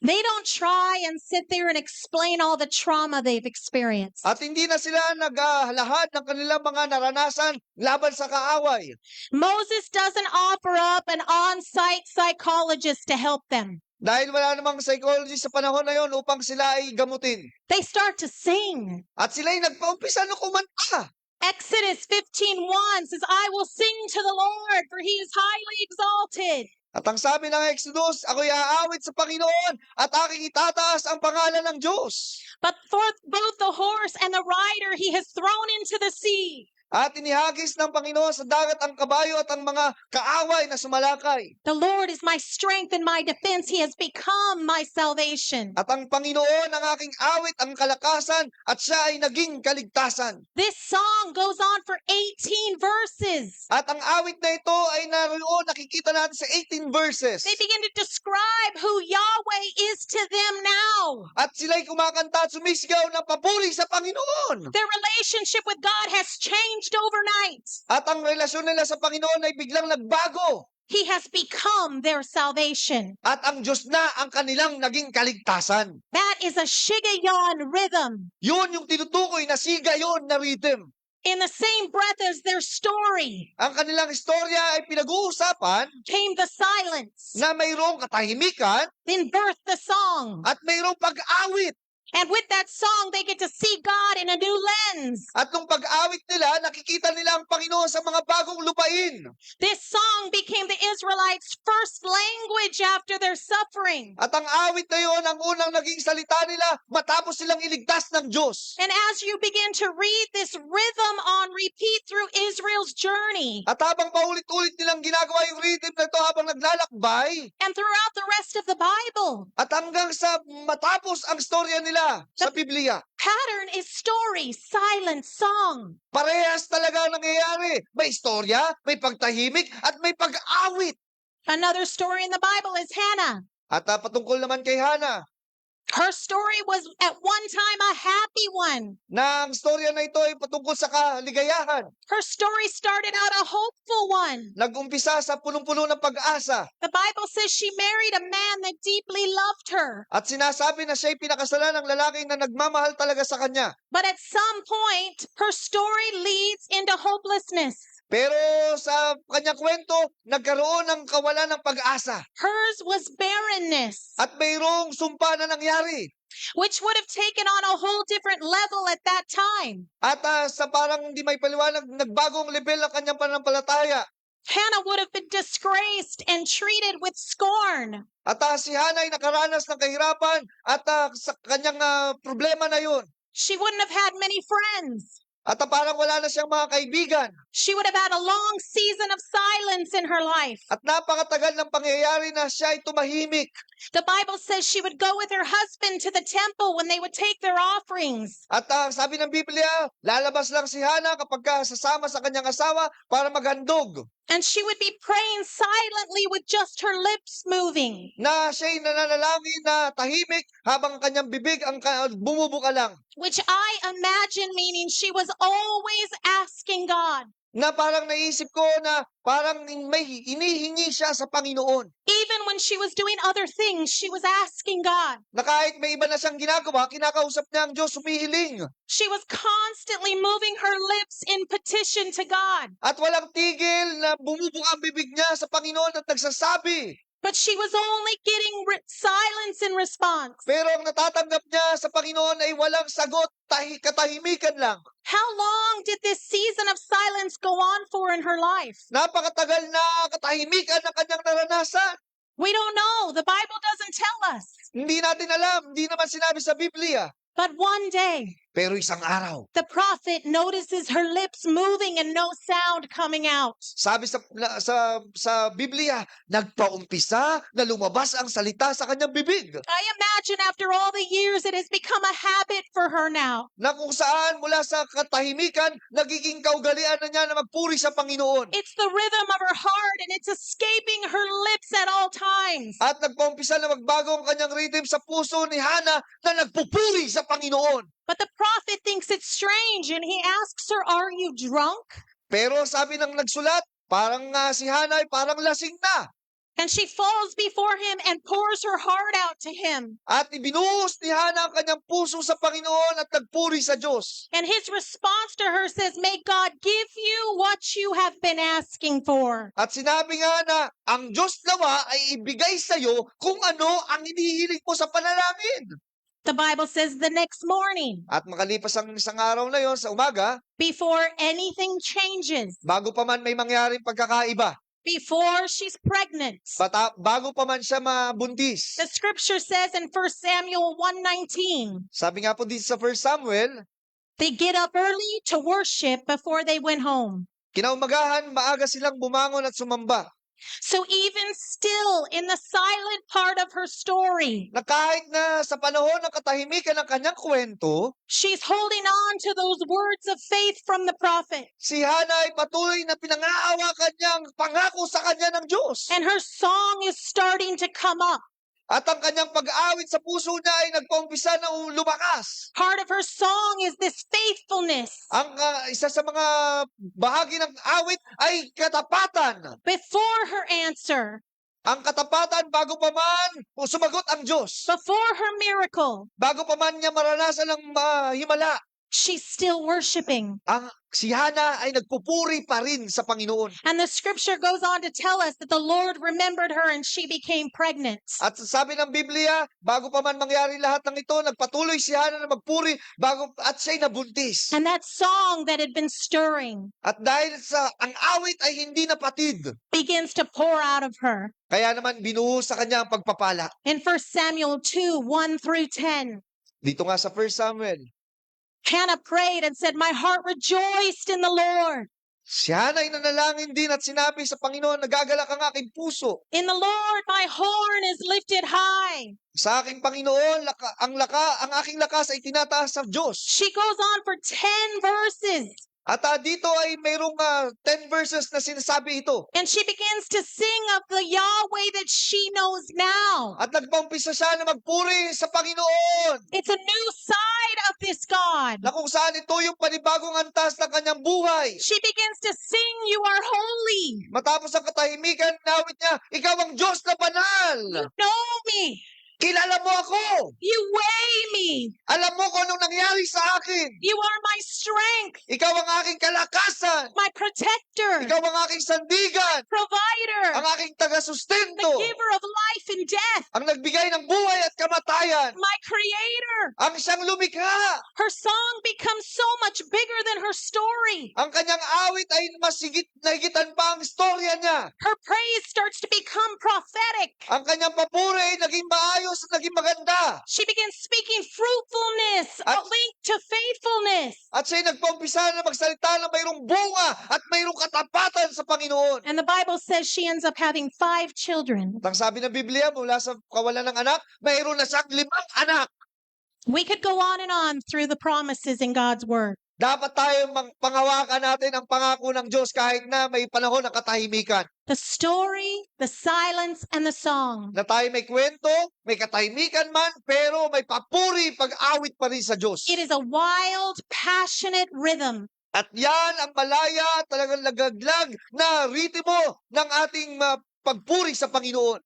They don't try and sit there and explain all the trauma they've experienced. At hindi na sila naglalahad ng kanilang mga naranasan laban sa kaaway. Moses doesn't offer up an on-site psychologist to help them. Dahil wala namang psychology sa panahon na yon upang sila ay gamutin. They start to sing. At sila ay nagpaumpisa ng kumanta. Exodus 15:1 says, I will sing to the Lord, for he is highly exalted. At ang sabi ng Exodus, ako'y aawit sa Panginoon at aking itataas ang pangalan ng Diyos. But for both the horse and the rider he has thrown into the sea. At inihagis ng Panginoon sa dagat ang kabayo at ang mga kaaway na sumalakay. The Lord is my strength and my defense. He has become my salvation. At ang Panginoon ang aking awit, ang kalakasan, at siya ay naging kaligtasan. This song goes on for 18 verses. At ang awit na ito ay naroon, nakikita natin sa 18 verses. They begin to describe who Yahweh is to them now. At sila'y kumakanta at sumisigaw ng papuri sa Panginoon. Their relationship with God has changed overnight. At ang relasyon nila sa Panginoon ay biglang nagbago. He has become their salvation. At ang Diyos na ang kanilang naging kaligtasan. That is a Shigayon rhythm. Yun yung tinutukoy na sigayon na rhythm. In the same breath as their story Ang kanilang istorya ay pinag-uusapan came the silence, na mayroong katahimikan then birthed the song. at mayroong pag-awit. And with that song, they get to see God in a new lens. At nung pag-awit nila, nakikita nila ang Panginoon sa mga bagong lupain. This song became the Israelites' first language after their suffering. At ang awit na yun, ang unang naging salita nila matapos silang iligtas ng Diyos. And as you begin to read this rhythm on repeat through Israel's journey, At habang paulit-ulit nilang ginagawa yung rhythm na ito habang naglalakbay, and throughout the rest of the Bible, at hanggang sa matapos ang storya nila sa Biblia, pattern is story, silence, song. parehas talaga ang nangyayari. May istorya, may pagtahimik, at may pag-awit. Another story in the Bible is Hannah. At patungkol naman kay Hana, Her story was at one time a happy one. na ang storya na ito ay patungkol sa kaligayahan. Her story started out a hopeful one. Nag-umpisa sa punong-puno ng pag-asa. The Bible says she married a man that deeply loved her. At sinasabi na siya'y pinakasalan ng lalaki na nagmamahal talaga sa kanya. But at some point, her story leads into hopelessness. Pero sa kanyang kwento, nagkaroon ng kawalan ng pag-asa. Hers was barrenness, At mayroong sumpa na nangyari. which would have taken on a whole different level at that time. At sa parang hindi may paliwanag, nagbagong level ang kanyang pananampalataya. Hannah would have been disgraced and treated with scorn. At si Hana ay nakaranas ng kahirapan at sa kanyang problema na yun. She wouldn't have had many friends. At parang wala na siyang mga kaibigan. She would have had a long season of silence in her life. At napakatagal ng pangyayari na siya ay tumahimik. The Bible says she would go with her husband to the temple when they would take their offerings. At sabi ng Biblia, lalabas lang si Hana kapag sasama sa kanyang asawa para maghandog. And she would be praying silently with just her lips moving, Na siya'y nananalangin na tahimik habang ang kanyang bibig ang bumubuka lang. which I imagine meaning she was always asking God. Na parang naisip ko na parang may inihingi siya sa Panginoon. Even when she was doing other things, she was asking God. Na kahit may iba na siyang ginagawa, kinakausap niya ang Diyos, humihiling. She was constantly moving her lips in petition to God. At walang tigil na bumubuka ang bibig niya sa Panginoon at nagsasabi. But she was only getting silence in response. Pero ang natatanggap niya sa Panginoon ay walang sagot, katahimikan lang. How long did this season of silence go on for in her life? Napakatagal na katahimikan ang kanyang naranasan. We don't know. The Bible doesn't tell us. Hindi natin alam, hindi naman sinabi sa Biblia. But one day, Pero isang araw, the prophet notices her lips moving and no sound coming out. sabi sa Biblia, nagpaumpisa na lumabas ang salita sa kanyang bibig. I imagine after all the years, it has become a habit for her now. Na kung saan mula sa katahimikan, nagiging kaugalian na niya na magpuri sa Panginoon. It's the rhythm of her heart and it's escaping her lips at all times. At nagpaumpisa na magbago ang kanyang rhythm sa puso ni Hana na nagpupuri sa Panginoon. But the prophet thinks it's strange and he asks her, "Are you drunk?" Pero sabi ng nagsulat, parang si Hana ay parang lasing na. And she falls before him and pours her heart out to him. At ibinuhos ni Hana ang kanyang puso sa Panginoon at nagpuri sa Diyos. And his response to her says, "May God give you what you have been asking for." At sinabi nga na, ang Diyos nawa ay ibigay sa iyo kung ano ang hinihiling mo sa panalangin. The Bible says the next morning, At makalipas ang isang araw na yon sa umaga, before anything changes, bago pa man may mangyaring pagkakaiba, before she's pregnant, bago pa man siya mabuntis. the scripture says in 1 Samuel 1:19, Sabi nga po dito sa 1 Samuel, They get up early to worship before they went home. Kinaumagahan, maaga silang bumangon at sumamba. So even still in the silent part of her story, Na kahit na sa panahon ng katahimikan ng kanyang kwento, she's holding on to those words of faith from the prophet. si Hana ay patuloy na pinangahawakan niyang pangako sa kanya ng Diyos. And her song is starting to come up. At ang kanyang pag-awit sa puso niya ay nagpaumpisa na lumakas. Part of her song is this faithfulness. Ang isa sa mga bahagi ng awit ay katapatan. Before her answer, Ang katapatan bago pa man sumagot ang Diyos. before her miracle, Bago pa man niya maranasan ng himala, she's still worshiping. si Hana ay nagpupuri pa rin sa Panginoon. And the scripture goes on to tell us that the Lord remembered her and she became pregnant. At sabi ng Biblia, bago pa man mangyari lahat ng ito, nagpatuloy si Hana na magpuri at siya'y nabuntis. And that song that had been stirring At dahil sa ang awit ay hindi napatid, begins to pour out of her. kaya naman binuhos sa kanya ang pagpapala. In 1 Samuel 2, 1 through 10, Dito nga sa 1 Samuel, Hannah prayed and said, "My heart rejoiced in the Lord. si Hana ay nanalangin din at sinabi sa Panginoon, nagagalak ang aking puso. In the Lord, my horn is lifted high." Sa aking Panginoon, ang aking lakas ay tinataas sa Diyos. She goes on for 10 verses At dito ay mayroong 10 verses na sinasabi ito. and she begins to sing of the Yahweh that she knows now. At nagpaumpisa siya na magpuri sa Panginoon. It's a new side of this God. Na kung saan ito yung panibagong antas ng kanyang buhay. She begins to sing, "You are holy. Matapos ang katahimikan, nawit niya, ikaw ang Diyos na banal. You know me. Kilala mo ako. You weigh me. Alam mo kung anong nangyari sa akin. You are my strength, Ikaw ang aking kalakasan. my protector, Ikaw ang aking sandigan. provider, Ang aking the taga-sustento. giver of life and death, Ang nagbigay ng buhay at kamatayan. my creator." Ang siyang lumikha. Her song becomes so much bigger than her story. Ang kanyang awit ay mas nahigitan pa ang istorya niya. Her praise starts to become prophetic. Ang kanyang papuri ay naging maayos at naging maganda. She begins speaking fruitfulness, a At- link to faithfulness. At siya'y nagpaumpisa na magsalita na mayroong bunga at mayroong katapatan sa Panginoon. And the Bible says she ends up having 5 children. At ang sabi ng Biblia, mula sa kawalan ng anak, mayroon na siyang 5 anak. We could go on and on through the promises in God's word. Dapat tayo panghawakan natin ang pangako ng Diyos kahit na may panahon ng katahimikan. The story, the silence, and the song. Na tayo may kwento, may katahimikan man, pero may papuri pag-awit pa rin sa Diyos. It is a wild, passionate rhythm. At yan ang malaya, talagang lagaglag na ritmo ng ating pagpuri sa Panginoon.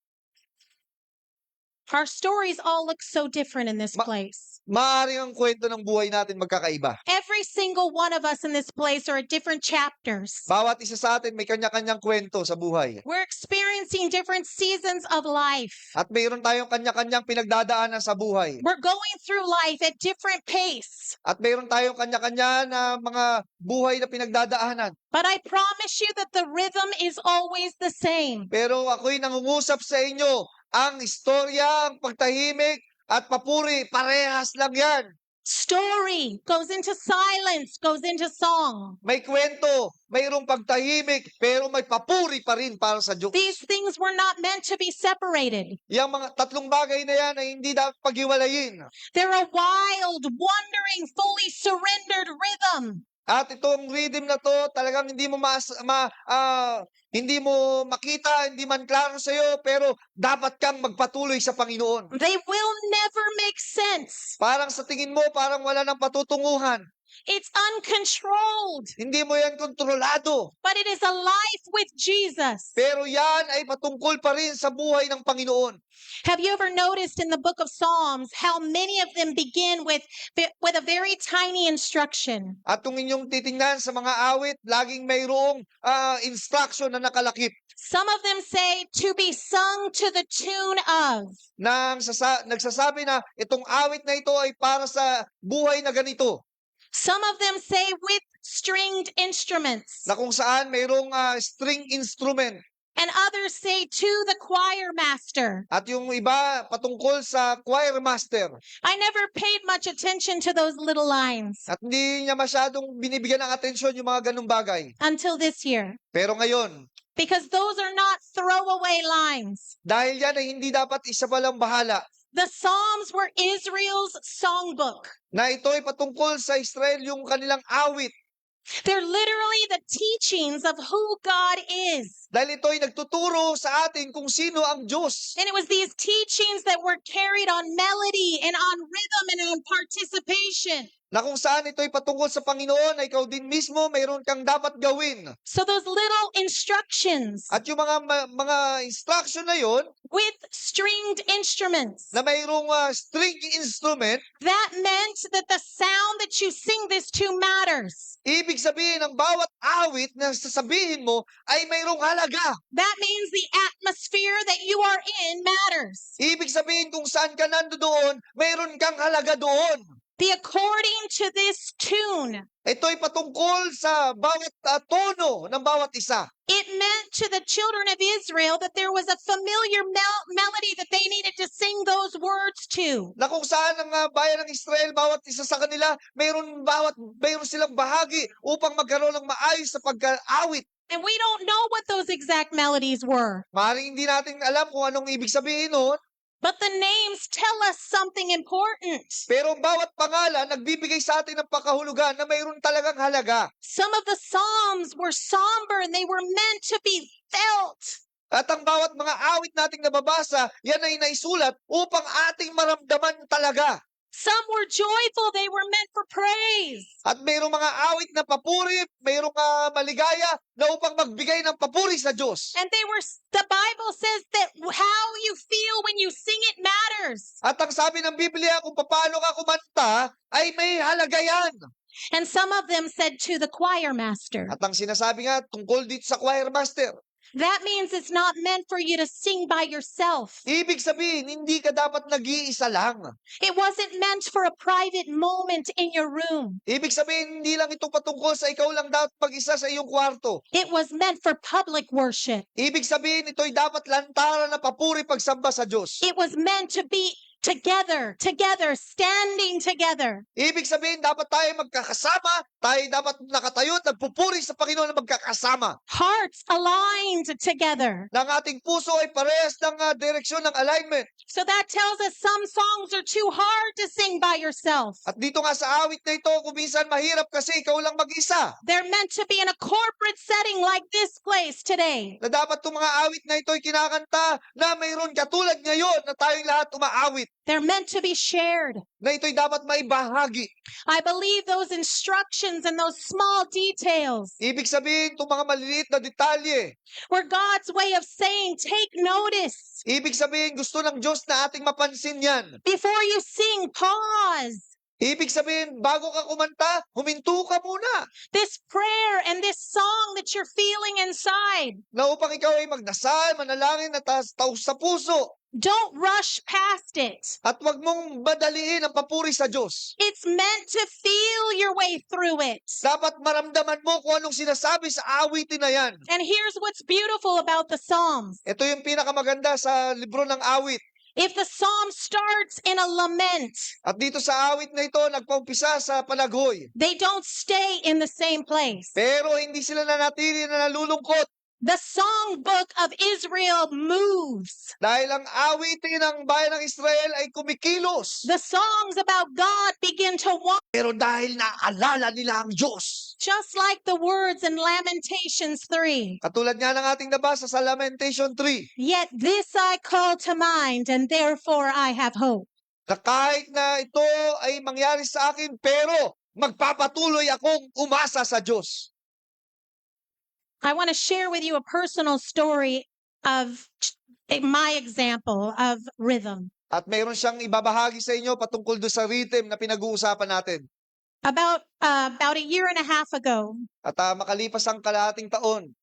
Our stories all look so different in this place. Maaaring ang kwento ng buhay natin magkakaiba. Every single one of us in this place are at different chapters. Bawat isa sa atin may kanya-kanyang kwento sa buhay. We're experiencing different seasons of life. At mayroon tayong kanya-kanyang pinagdadaanan sa buhay. We're going through life at different pace. At mayroon tayong kanya-kanya na mga buhay na pinagdadaanan. But I promise you that the rhythm is always the same. Pero ako'y nangungusap sa inyo, ang istorya, ang pagtahimik, at papuri, parehas lang yan. Story goes into silence, goes into song. May kwento, mayroong pagtahimik, pero may papuri pa rin para sa Diyos. These things were not meant to be separated. Yang mga tatlong bagay na yan ay hindi dapat paghiwalayin. They're a wild, wandering, fully surrendered rhythm. At itong rhythm na to, talagang hindi mo hindi mo makita, hindi man klaro sa iyo, pero dapat kang magpatuloy sa Panginoon. They will never make sense. Parang sa tingin mo, parang wala nang patutunguhan. It's uncontrolled, Hindi mo yan kontrolado. but it is a life with Jesus. Pero yan ay patungkol pa rin sa buhay ng Panginoon. Have you ever noticed in the book of Psalms how many of them begin with a very tiny instruction? At kung inyong titingnan sa mga awit, laging mayroong instruction na nakalakip. Some of them say to be sung to the tune of. Nagsasabi na itong awit na ito ay para sa buhay na ganito. Some of them say with stringed instruments. Na kung saan mayroong string instrument. And others say to the choir master. At yung iba patungkol sa choir master. I never paid much attention to those little lines At hindi niya masyadong binibigyan ng atensyon yung mga ganung bagay. until this year, Pero ngayon, because those are not throwaway lines. dahil yan ay hindi dapat isa palang bahala, The Psalms were Israel's songbook. na ito ay patungkol sa Israel yung kanilang awit. They're literally the teachings of who God is. Dahil ito ay nagtuturo sa atin kung sino ang Diyos. And it was these teachings that were carried on melody and on rhythm and on participation. Na kung saan ito ay patungkol sa Panginoon, na ikaw din mismo mayroon kang dapat gawin. So those little instructions At yung mga instruction na yon, with stringed instruments, na mayroong string instrument, that meant that the sound that you sing this to matters. ibig sabihin ang bawat awit na sasabihin mo ay mayroong halaga. That means the atmosphere that you are in matters. Ibig sabihin kung saan ka nandoon, mayroon kang halaga doon. The according to this tune, Ito ay patungkol sa bawat tono ng bawat isa. it meant to the children of Israel that there was a familiar melody that they needed to sing those words to. Na kung saan ang bayan ng Israel, bawat isa sa kanila, mayroon silang bahagi upang magkaroon ng maayos sa pag-awit. And we don't know what those exact melodies were, Maaaring hindi natin alam kung anong ibig sabihin noon, but the names tell us something important. pero ang bawat pangalan nagbibigay sa atin ng pakahulugan na mayroon talagang halaga. Some of the Psalms were somber and they were meant to be felt. At ang bawat mga awit nating nababasa, yan ay naisulat upang ating maramdaman talaga. Some were joyful, they were meant for praise. At mayroong mga awit na papuri, mayroong maligaya na upang magbigay ng papuri sa Diyos. And the Bible says that how you feel when you sing it matters. At ang sabi ng Biblia, kung paano ka kumanta, ay may halaga yan. And some of them said to the choir master, At ang sinasabi nga tungkol dito sa choir master, that means it's not meant for you to sing by yourself. ibig sabihin, hindi ka dapat nag-iisa lang. It wasn't meant for a private moment in your room. Ibig sabihin, hindi lang ito patungkol sa ikaw lang dapat mag-isa sa iyong kwarto. It was meant for public worship. Ibig sabihin, ito'y dapat lantaran na papuri pagsamba sa Diyos. It was meant to be together, standing together. Ibig sabihin, dapat tayo magkakasama, tayo dapat nakatayo at nagpupuri sa Panginoon na magkakasama. Hearts aligned together. Na ang ating puso ay parehas ng direksyon ng alignment. So that tells us some songs are too hard to sing by yourself. At dito nga sa awit na ito, kung minsan mahirap kasi ikaw lang mag-isa. They're meant to be in a corporate setting like this place today. Na dapat itong mga awit na ito ay kinakanta na mayroon katulad ngayon na tayong lahat umaawit. They're meant to be shared. Na ito'y dapat maibahagi. I believe those instructions and those small details Ibig sabihin, itong mga maliliit na detalye. were God's way of saying, take notice. Ibig sabihin, gusto ng Diyos na ating mapansin yan. Before you sing, pause. Ibig sabihin, bago ka kumanta, huminto ka muna. This prayer and this song that you're feeling inside, Na upang ikaw ay magdasal, manalangin at taos sa puso. don't rush past it. At wag mong badaliin ang papuri sa Diyos. It's meant to feel your way through it. Dapat maramdaman mo kung anong sinasabi sa awitin na yan. And here's what's beautiful about the Psalms. Ito yung pinakamaganda sa libro ng awit. If the psalm starts in a lament, At dito sa awit na ito, nagpaumpisa sa palaghoy. they don't stay in the same place. Pero hindi sila nanatili na nalulungkot. The songbook of Israel moves. Dahil ang awitin ng bayan ng Israel ay kumikilos. The songs about God begin to walk, Pero dahil naalala nila ang Diyos. just like the words in Lamentations 3. Katulad nga ng ating nabasa sa Lamentation 3. Yet this I call to mind, and therefore I have hope. Na kahit na ito ay mangyari sa akin, pero magpapatuloy akong umasa sa Diyos. I want to share with you a personal story of my example of rhythm. At mayroon siyang ibabahagi sa inyo patungkol doon sa rhythm na pinag-uusapan natin. About a year and a half ago, At makalipas ang kalahating taon,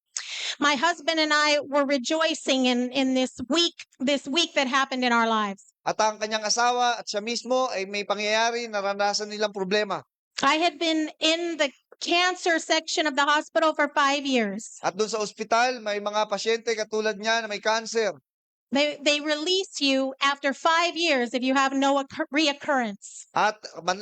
my husband and I were rejoicing in this week that happened in our lives. at ang kanyang asawa at siya mismo ay may pangyayari, naranasan nilang problema. I had been in the cancer section of the hospital for 5 years. At doon sa ospital, may mga pasyente katulad niya na may cancer. They release you after 5 years if you have no reoccurrence. At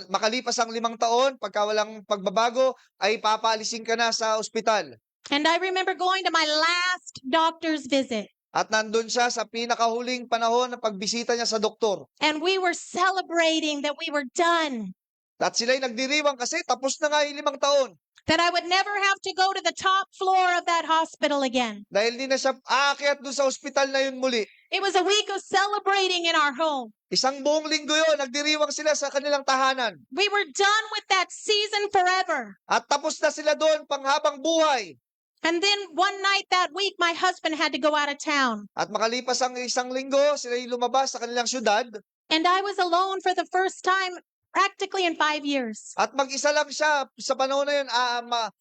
makalipas ang 5 taon, pagka walang pagbabago, ay papaalisin ka na sa ospital. And I remember going to my last doctor's visit, At nandun siya sa pinakahuling panahon ng pagbisita niya sa doktor. and we were celebrating that we were done, At sila'y nagdiriwang kasi tapos na nga yung 5 taon. that I would never have to go to the top floor of that hospital again. Dahil di na siya aakyat doon sa ospital na yun muli. It was a week of celebrating in our home. Isang buong linggo yun, nagdiriwang sila sa kanilang tahanan. We were done with that season forever. At tapos na sila doon panghabang buhay. And then one night that week, my husband had to go out of town. At makalipas ang 1 linggo, sila'y lumabas sa kanilang syudad. And I was alone for the first time practically in 5 years. At mag-isa lang siya sa panahon na yun,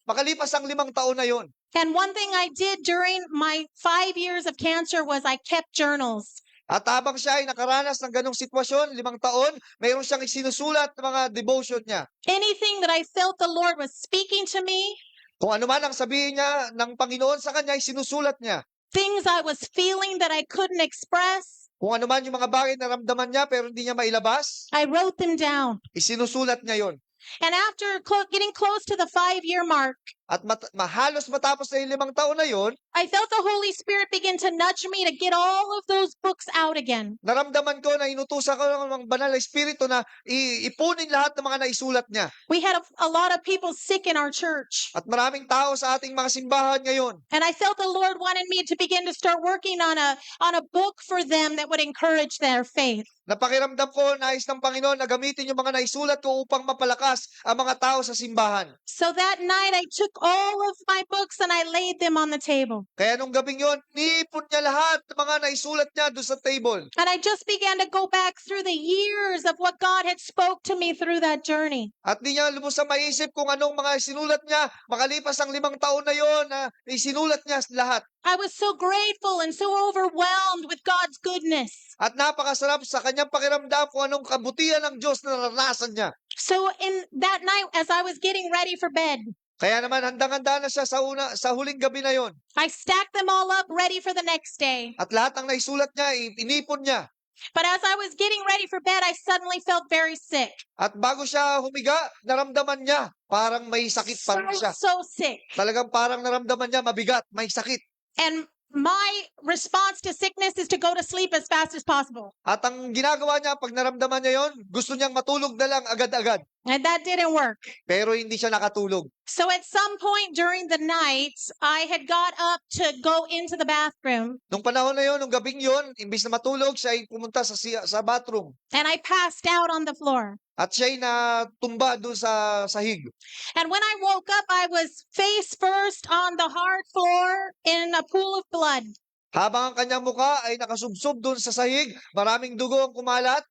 makalipas ang 5 taon na yun. And one thing I did during my 5 years of cancer was I kept journals. At habang siya ay nakaranas ng ganong sitwasyon, 5 taon, mayroon siyang isinusulat ng mga devotion niya. Anything that I felt the Lord was speaking to me, Kung ano man ang sabihin niya ng Panginoon sa kanya, ay sinusulat niya. things I was feeling that I couldn't express, Kung ano man yung mga bagay na ramdaman niya pero hindi niya mailabas, I wrote them down. isinusulat niya yon. And after getting close to the 5-year mark, At halos matapos na yung 5 taon na yon, I felt the Holy Spirit begin to nudge me to get all of those books out again. naramdaman ko na inutusan ko ng banal na espiritu na ipunin lahat ng mga naisulat niya. We had a lot of people sick in our church. At maraming tao sa ating mga simbahan ngayon. And I felt the Lord wanted me to begin to start working on a book for them that would encourage their faith. Napakiramdam ko, nais ng Panginoon na gamitin yung mga naisulat ko upang mapalakas ang mga tao sa simbahan. So that night I took all of my books and I laid them on the table. Kaya nung gabing yon, niipon niya lahat ng mga naisulat niya doon sa table. And I just began to go back through the years of what God had spoke to me through that journey. At di niya lubusang maisip kung anong mga sinulat niya makalipas ang 5 taon na yon na isinulat niya lahat. I was so grateful and so overwhelmed with God's goodness. At napakasarap sa kanyang pakiramdam kung anong kabutihan ng Diyos na naranasan niya. So in that night, as I was getting ready for bed, Kaya naman handang-handa na siya sa huling gabi na yon. I stacked them all up ready for the next day. At lahat ng naisulat niya, inipon niya. But as I was getting ready for bed, I suddenly felt very sick. At bago siya humiga, naramdaman niya parang may sakit pa rin siya. So sick. Talagang parang naramdaman niya mabigat, may sakit. And my response to sickness is to go to sleep as fast as possible. At ang ginagawa niya pag naramdaman niya yon, gusto niyang matulog na lang agad-agad. And that didn't work. Pero hindi siya nakatulog. So at some point during the night, I had got up to go into the bathroom Nung panahon na yon, nung gabing yon, imbis na matulog, siya ay pumunta sa bathroom. and I passed out on the floor. At siya ay natumba doon sa sahig. And when I woke up, I was face first on the hard floor in a pool of blood. Habang ang kanyang muka ay nakasubsob doon sa sahig, maraming dugo ang kumalat.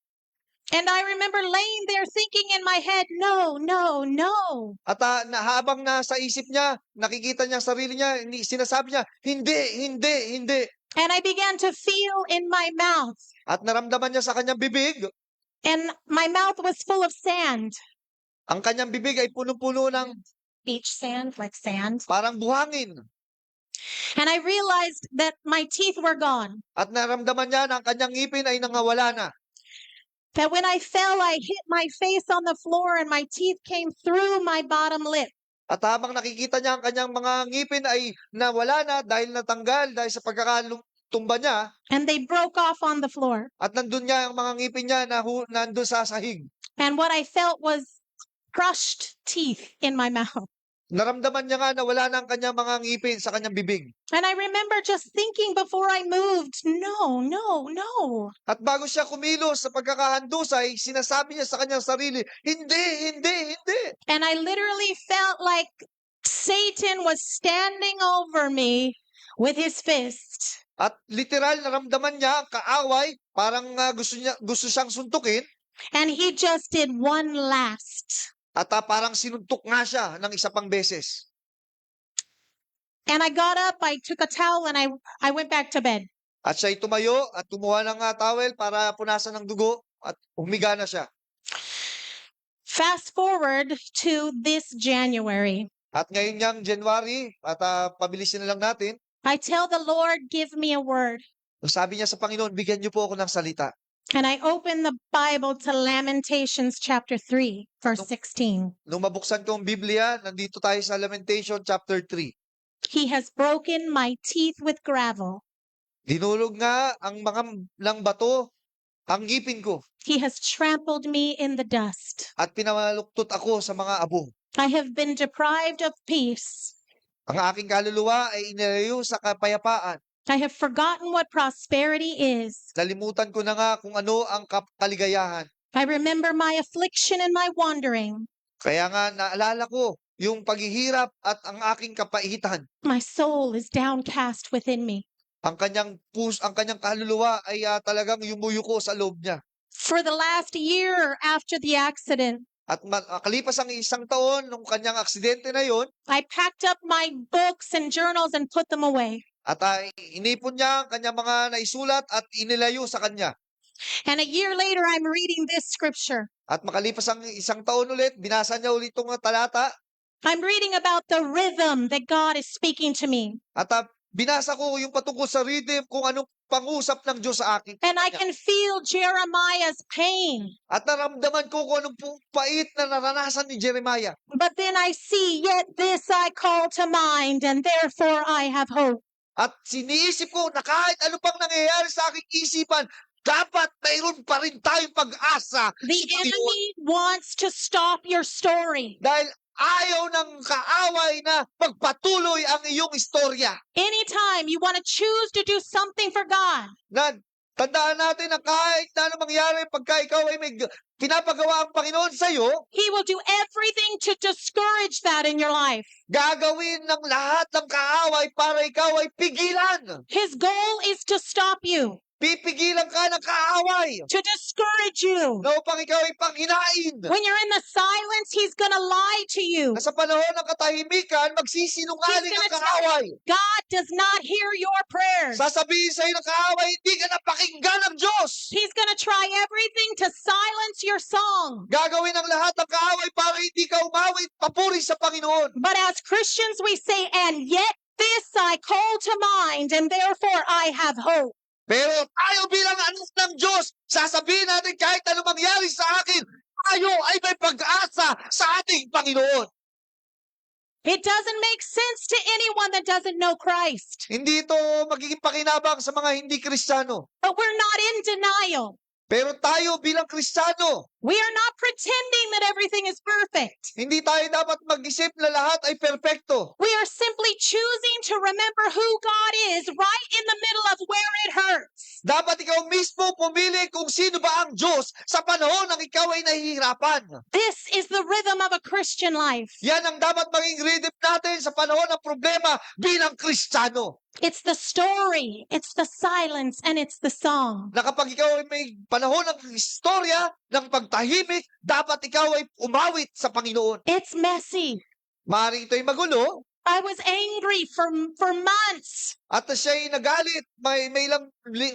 And I remember laying there thinking in my head, no, no, no. At habang nasa isip niya, nakikita niya ang sarili niya, sinasabi niya, hindi, hindi, hindi. And I began to feel in my mouth. At naramdaman niya sa kanyang bibig, And my mouth was full of sand. ang kanyang bibig ay puno-puno ng Beach sand, like sand. parang buhangin. And I realized that my teeth were gone. At naramdaman niya na ang kanyang ngipin ay nangawala na. That when I fell, I hit my face on the floor and my teeth came through my bottom lip. At habang nakikita niya ang kanyang mga ngipin ay nawala na dahil natanggal dahil sa pagkakatumba niya. And they broke off on the floor. At nandun niya ang mga ngipin niya na nandun sa sahig. And what I felt was crushed teeth in my mouth. Naramdaman niya nga na wala na ang kanyang mga ngipin sa kanyang bibig. And I remember just thinking before I moved, no, no, no. At bago siya kumilos sa pagkakahandusay, sinasabi niya sa kanyang sarili, hindi, hindi, hindi. And I literally felt like Satan was standing over me with his fist. At literal naramdaman niya ang kaaway, parang gusto siyang suntukin. And he just did one last. At parang sinuntok nga siya ng isa pang beses. And I got up, I took a towel, and I went back to bed. At siya'y tumayo at kumuha ng towel para punasan ng dugo at humiga na siya. Fast forward to this January. At ngayon niyang January, at pabilisin na lang natin, I tell the Lord, give me a word. sabi niya sa Panginoon, bigyan niyo po ako ng salita. And I open the Bible to Lamentations chapter 3, verse 16. Nung mabuksan ko ang Biblia, nandito tayo sa Lamentation chapter 3. He has broken my teeth with gravel. Dinulog nga ang mga ng bato ang ngipin ko He has trampled me in the dust. at pinamaluktot ako sa mga abo. I have been deprived of peace. Ang aking kaluluwa ay inilayo sa kapayapaan. I have forgotten what prosperity is. Nalimutan ko na nga kung ano ang kaligayahan. I remember my affliction and my wandering. Kaya nga naalala ko yung paghihirap at ang aking kapaitan. My soul is downcast within me. Ang kanyang kaluluwa ay talagang yumuyuko sa loob niya. For the last year after the accident, At kalipas ang isang taon nung kanyang aksidente na yon, I packed up my books and journals and put them away. at inipon niya ang kanyang mga naisulat at inilayo sa kanya. And a year later, I'm reading this scripture. At makalipas ang isang taon ulit, binasa niya ulit itong talata. I'm reading about the rhythm that God is speaking to me. At binasa ko yung patungkol sa rhythm kung anong pangusap ng Diyos sa akin. And I can feel Jeremiah's pain. At naramdaman ko kung anong pait na naranasan ni Jeremiah. But then I see, yet this I call to mind, and therefore I have hope. At siniisip ko na kahit ano pang nangyayari sa aking isipan, dapat mayroon pa rin tayong pag-asa. The enemy wants to stop your story. Dahil ayaw ng kaaway na magpatuloy ang iyong istorya. Anytime you want to choose to do something for God, Na tandaan natin na kahit na ano mangyari pagka ikaw ay may pinapagawa ang Panginoon sa iyo, He will do everything to discourage that in your life. gagawin ng lahat ng kaaway para ikaw ay pigilan. His goal is to stop you, Pipigilan ka ng kaaway to discourage you. na upang ikaw ay panghinain. When you're in the silence, He's going to lie to you. Na sa panahon ng katahimikan, magsisinungaling He's ang gonna kaaway. God does not hear your prayers. Sasabihin sa iyo ng kaaway, hindi ka napakinggan ng Diyos. He's going to try everything to silence your song. Gagawin ang lahat ng kaaway para hindi ka umawit, papuri sa Panginoon. But as Christians, we say, and yet this I call to mind, and therefore I have hope. Pero tayo bilang anak ng Diyos, sasabihin natin kahit ano mangyari sa akin, tayo ay may pag-asa sa ating Panginoon. It doesn't make sense to anyone that doesn't know Christ. Hindi ito magiging pakinabang sa mga hindi Kristiyano. But we're not in denial. Pero tayo bilang Kristiyano, We are not pretending that everything is perfect. hindi tayo dapat mag-isip na lahat ay perpekto. We are simply choosing to remember who God is right in the middle of where it hurts. Dapat ikaw mismo pumili kung sino ba ang Diyos sa panahon ng ikaw ay nahihirapan. This is the rhythm of a Christian life. Yan ang dapat maging rhythm natin sa panahon ng problema bilang Kristiyano. It's the story, it's the silence, and it's the song. Na kapag ikaw ay may panahon ng istorya, ng pagtahimik, dapat ikaw ay umawit sa Panginoon. It's messy. Maaaring ito ay magulo, I was angry for months. at siya ay nagalit, may ilang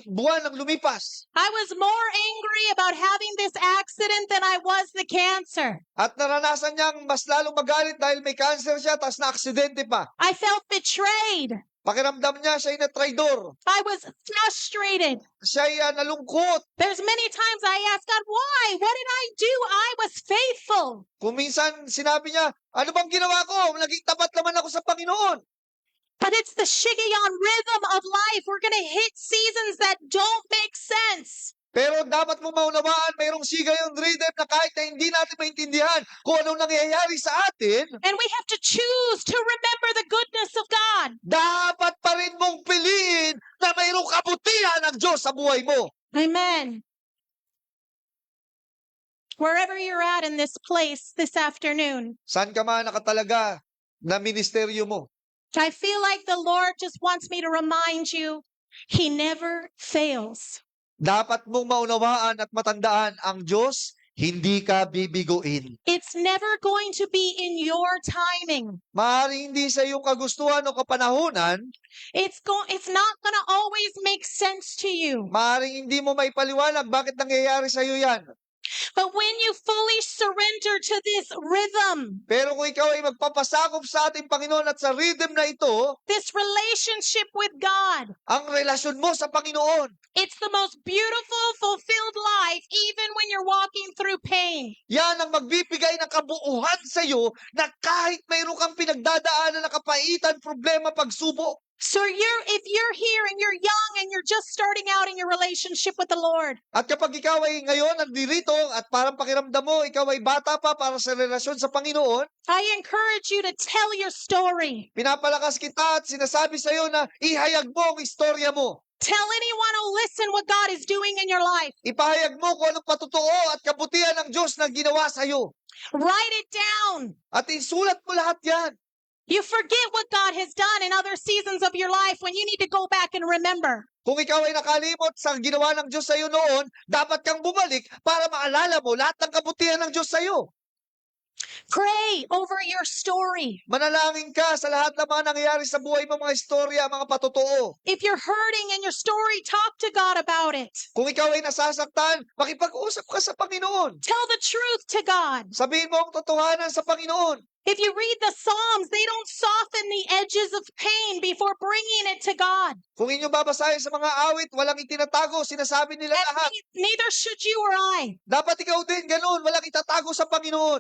buwan ang lumipas. I was more angry about having this accident than I was the cancer. At naranasan niyang mas lalong magalit dahil may cancer siya, tapos na-aksidente pa. I felt betrayed. Pakiramdam niya, siya ay na-traidor. I was frustrated. Siya ay nalungkot. There's many times I asked God, why? What did I do? I was faithful. Kung minsan sinabi niya, ano bang ginawa ko? Naging tapat naman ako sa Panginoon. But it's the Shigeon rhythm of life. We're going to hit seasons that don't make sense. Pero dapat mo maunawaan, mayroong sigayong rhythm na kahit na hindi natin maintindihan kung anong nangyayari sa atin, And we have to choose to remember the goodness of God. dapat pa rin mong piliin na mayroong kabutihan ng Diyos sa buhay mo. Amen. Wherever you're at in this place this afternoon, Saan ka man nakatalaga na ministeryo mo? I feel like the Lord just wants me to remind you, He never fails. Dapat mong maunawaan at matandaan ang Diyos, hindi ka bibiguin. It's never going to be in your timing. Maaaring hindi sa iyong kagustuhan o kapanahunan, It's not going to always make sense to you. maaaring hindi mo maipaliwanag bakit nangyayari sa iyo yan. But when you fully surrender to this rhythm, Pero kung ikaw ay magpapasakop sa ating Panginoon at sa rhythm na ito, this relationship with God, ang relasyon mo sa Panginoon, it's the most beautiful, fulfilled life, even when you're walking through pain. yan ang magbibigay ng kabuuhan sa iyo na kahit mayroon kang pinagdadaanan na kapaitan, problema, pagsubok. So if you're here and you're young and you're just starting out in your relationship with the Lord, At kapag ikaw ay ngayon nandirito at parang pakiramdam mo, ikaw ay bata pa para sa relasyon sa Panginoon, I encourage you to tell your story. pinapalakas kita at sinasabi sa iyo na ihayag mo ang istorya mo. Tell anyone who listen what God is doing in your life. Ipahayag mo kung anong patotoo at kabutihan ng Diyos na ginawa sa iyo. Write it down. At isulat mo lahat yan. You forget what God has done in other seasons of your life when you need to go back and remember. Kung ikaw ay nakalimot sa ginawa ng Diyos sa iyo noon, dapat kang bumalik para maalala mo lahat ng kabutihan ng Diyos sa iyo. Pray over your story. Manalangin ka sa lahat ng mga nangyayari sa buhay mo, mga istorya, mga patotoo. If you're hurting in your story, talk to God about it. Kung ikaw ay nasasaktan, makipag-usap ka sa Panginoon. Tell the truth to God. Sabihin mo ang totohanan sa Panginoon. If you read the Psalms, they don't soften the edges of pain before bringing it to God. Kung inyong babasahin sa mga awit, walang itinatago, sinasabi nila And lahat. neither should you or I. Dapat ikaw din ganun, walang itatago sa Panginoon.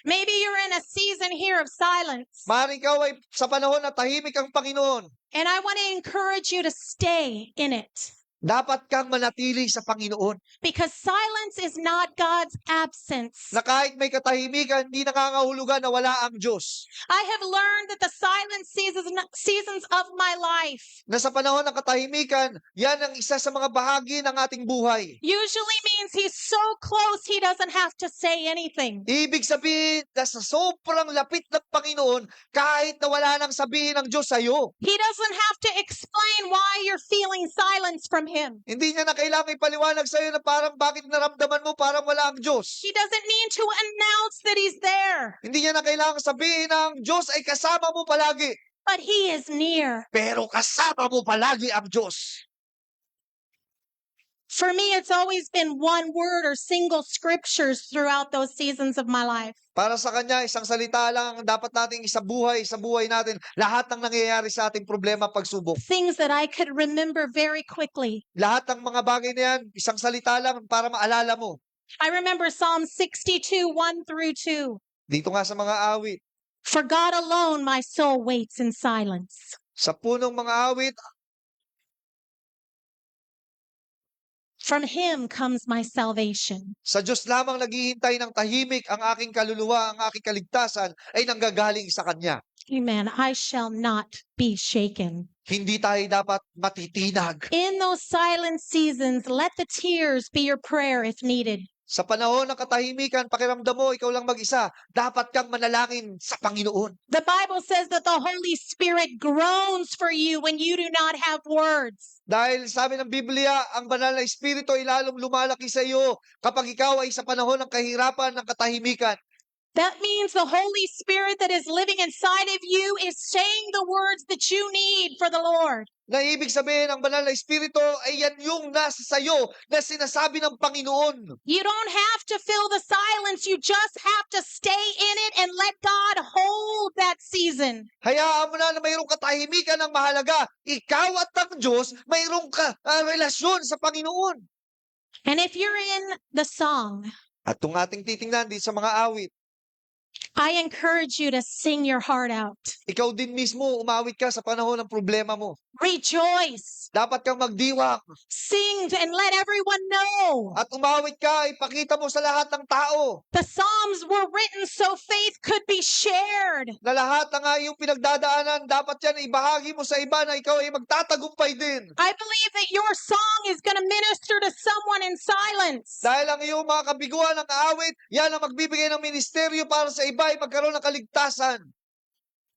Maybe you're in a season here of silence. Maaaring ikaw ay sa panahon na tahimik ang Panginoon. And I want to encourage you to stay in it. Dapat kang manatili sa Panginoon. Because silence is not God's absence. Na kahit may katahimikan, hindi nangangahulugan na wala ang Diyos. I have learned that the silent seasons of my life Na sa panahon ng katahimikan, yan ang isa sa mga bahagi ng ating buhay. usually means He's so close He doesn't have to say anything. Ibig sabihin na sa sobrang lapit ng Panginoon, kahit na wala nang sabihin ng Diyos sa iyo, He doesn't have to explain why you're feeling silence from Him. hindi niya na kailangan ipaliwanag sa iyo na parang bakit naramdaman mo parang wala ang Diyos. He doesn't need to announce that He's there, Hindi niya na kailangan sabihin na ang Diyos ay kasama mo palagi. but He is near. Pero kasama mo palagi ang Diyos. For me, it's always been one word or single scriptures throughout those seasons of my life. Para sa Kanya, isang salita lang ang dapat nating sa buhay natin. Lahat ng nangyayari sa ating problema, pagsubok. Things that I could remember very quickly. Lahat ng mga bagay na yan, isang salita lang para maalala mo. I remember Psalm 62, 1 through 2. Dito nga sa mga awit. For God alone my soul waits in silence. Sa punong mga awit, From Him comes my salvation. sa Diyos lamang naghihintay ng tahimik ang aking kaluluwa, ang aking kaligtasan ay nanggagaling sa Kanya. Amen. I shall not be shaken. Hindi tayo dapat matitinag. In those silent seasons, let the tears be your prayer if needed. Sa panahon ng katahimikan, pakiramdam mo, ikaw lang mag-isa, dapat kang manalangin sa Panginoon. The Bible says that the Holy Spirit groans for you when you do not have words. Dahil sabi ng Biblia, ang banal na Espiritu ay lalong lumalaki sa iyo kapag ikaw ay sa panahon ng kahirapan, ng katahimikan. That means the Holy Spirit that is living inside of you is saying the words that you need for the Lord. Na ibig sabihin, ang banal na Espiritu ay yan yung nasa sayo na sinasabi ng Panginoon. You don't have to fill the silence. You just have to stay in it and let God hold that season. Hayaan mo na mayroong katahimikan ng mahalaga. Ikaw at ang Diyos, mayroong relasyon sa Panginoon. And if you're in the song, At kung ating titingnan dito sa mga awit, I encourage you to sing your heart out. ikaw din mismo, umawit ka sa panahon ng problema mo. Rejoice. Dapat kang magdiwang. Sing and let everyone know. At umawit ka, ipakita mo sa lahat ng tao The Psalms were written so faith could be shared. na lahat ng iyong pinagdadaanan, dapat yan ibahagi mo sa iba na ikaw ay magtatagumpay din. I believe that your song is going to minister to someone in silence. Dahil ang iyong mga kabiguan ng awit, yan ang magbibigay ng ministeryo para sa iba ay magkaroon ng kaligtasan.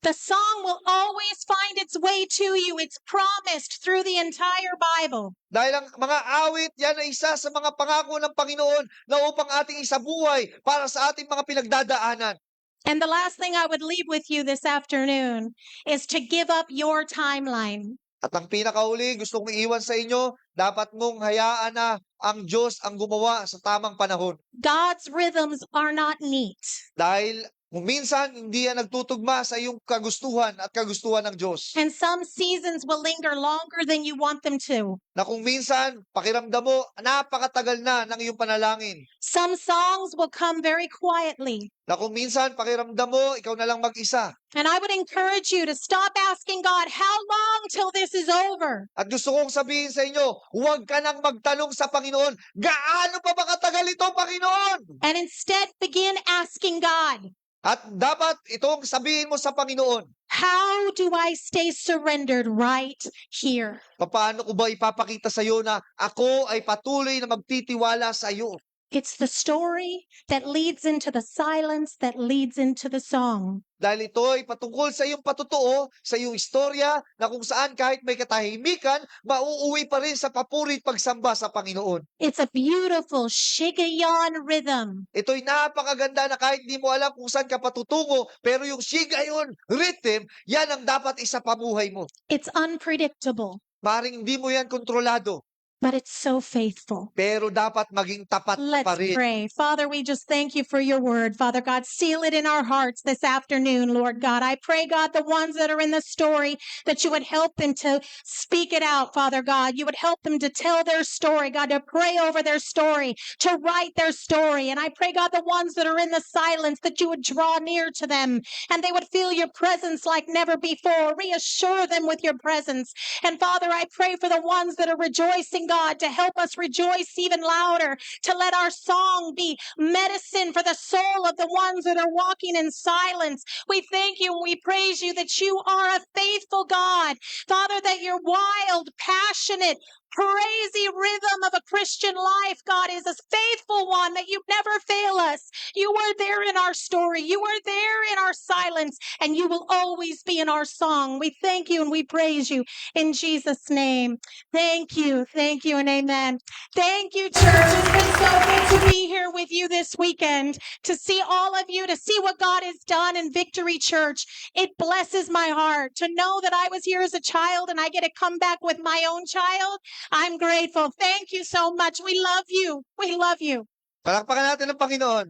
The song will always find its way to you. It's promised through the entire Bible. Dahil ang mga awit, yan ay isa sa mga pangako ng Panginoon na upang ating isabuhay para sa ating mga pinagdadaanan. And the last thing I would leave with you this afternoon is to give up your timeline. At ang pinakahuli, gusto kong iwan sa inyo, dapat mong hayaan na ang Diyos ang gumawa sa tamang panahon. God's rhythms are not neat. Dahil kung minsan hindi yan nagtutugma sa iyong kagustuhan at kagustuhan ng Diyos. And some seasons will linger longer than you want them to. Na kung minsan, pakiramdam mo, napakatagal na ng iyong panalangin. Some songs will come very quietly. Na kung minsan, pakiramdam mo, ikaw na lang mag-isa. And I would encourage you to stop asking God, how long till this is over? At gusto kong sabihin sa inyo, huwag ka nang magtanong sa Panginoon, gaano pa ba katagal ito, Panginoon? And instead begin asking God, At dapat itong sabihin mo sa Panginoon, how do I stay surrendered right here? paano ko ba ipapakita sa iyo na ako ay patuloy na magtitiwala sa iyo? It's the story that leads into the silence that leads into the song. Dahil ito ay patungkol sa iyong patotoo, sa iyong istorya, na kung saan kahit may katahimikan, mauuwi pa rin sa papuri at pagsamba sa Panginoon. It's a beautiful Shigayon rhythm. Ito'y napakaganda na kahit di mo alam kung saan ka patutungo, pero yung shigayon rhythm, yan ang dapat isa pamuhay mo. It's unpredictable, Maring hindi mo yan kontrolado, but it's so faithful. pero dapat maging tapat Let's pa rin. pray. Father, we just thank you for your word. Father God, seal it in our hearts this afternoon, Lord God. I pray, God, the ones that are in the story, that you would help them to speak it out, Father God. You would help them to tell their story, God, to pray over their story, to write their story. And I pray, God, the ones that are in the silence, that you would draw near to them and they would feel your presence like never before. Reassure them with your presence. And Father, I pray for the ones that are rejoicing, God, to help us rejoice even louder, to let our song be medicine for the soul of the ones that are walking in silence. We thank you and we praise you that you are a faithful God. Father, that your wild, passionate, crazy rhythm of a Christian life, God, is a faithful one, that you never fail us. You are there in our story. You are there in our silence, and you will always be in our song. We thank you and we praise you in Jesus' name. Thank you, and amen. Thank you, church. It's been so good to be here with you this weekend, to see all of you, to see what God has done in Victory Church. It blesses my heart to know that I was here as a child and I get to come back with my own child. I'm grateful. Thank you so much. We love you. We love you. Palakpakan natin ang Panginoon.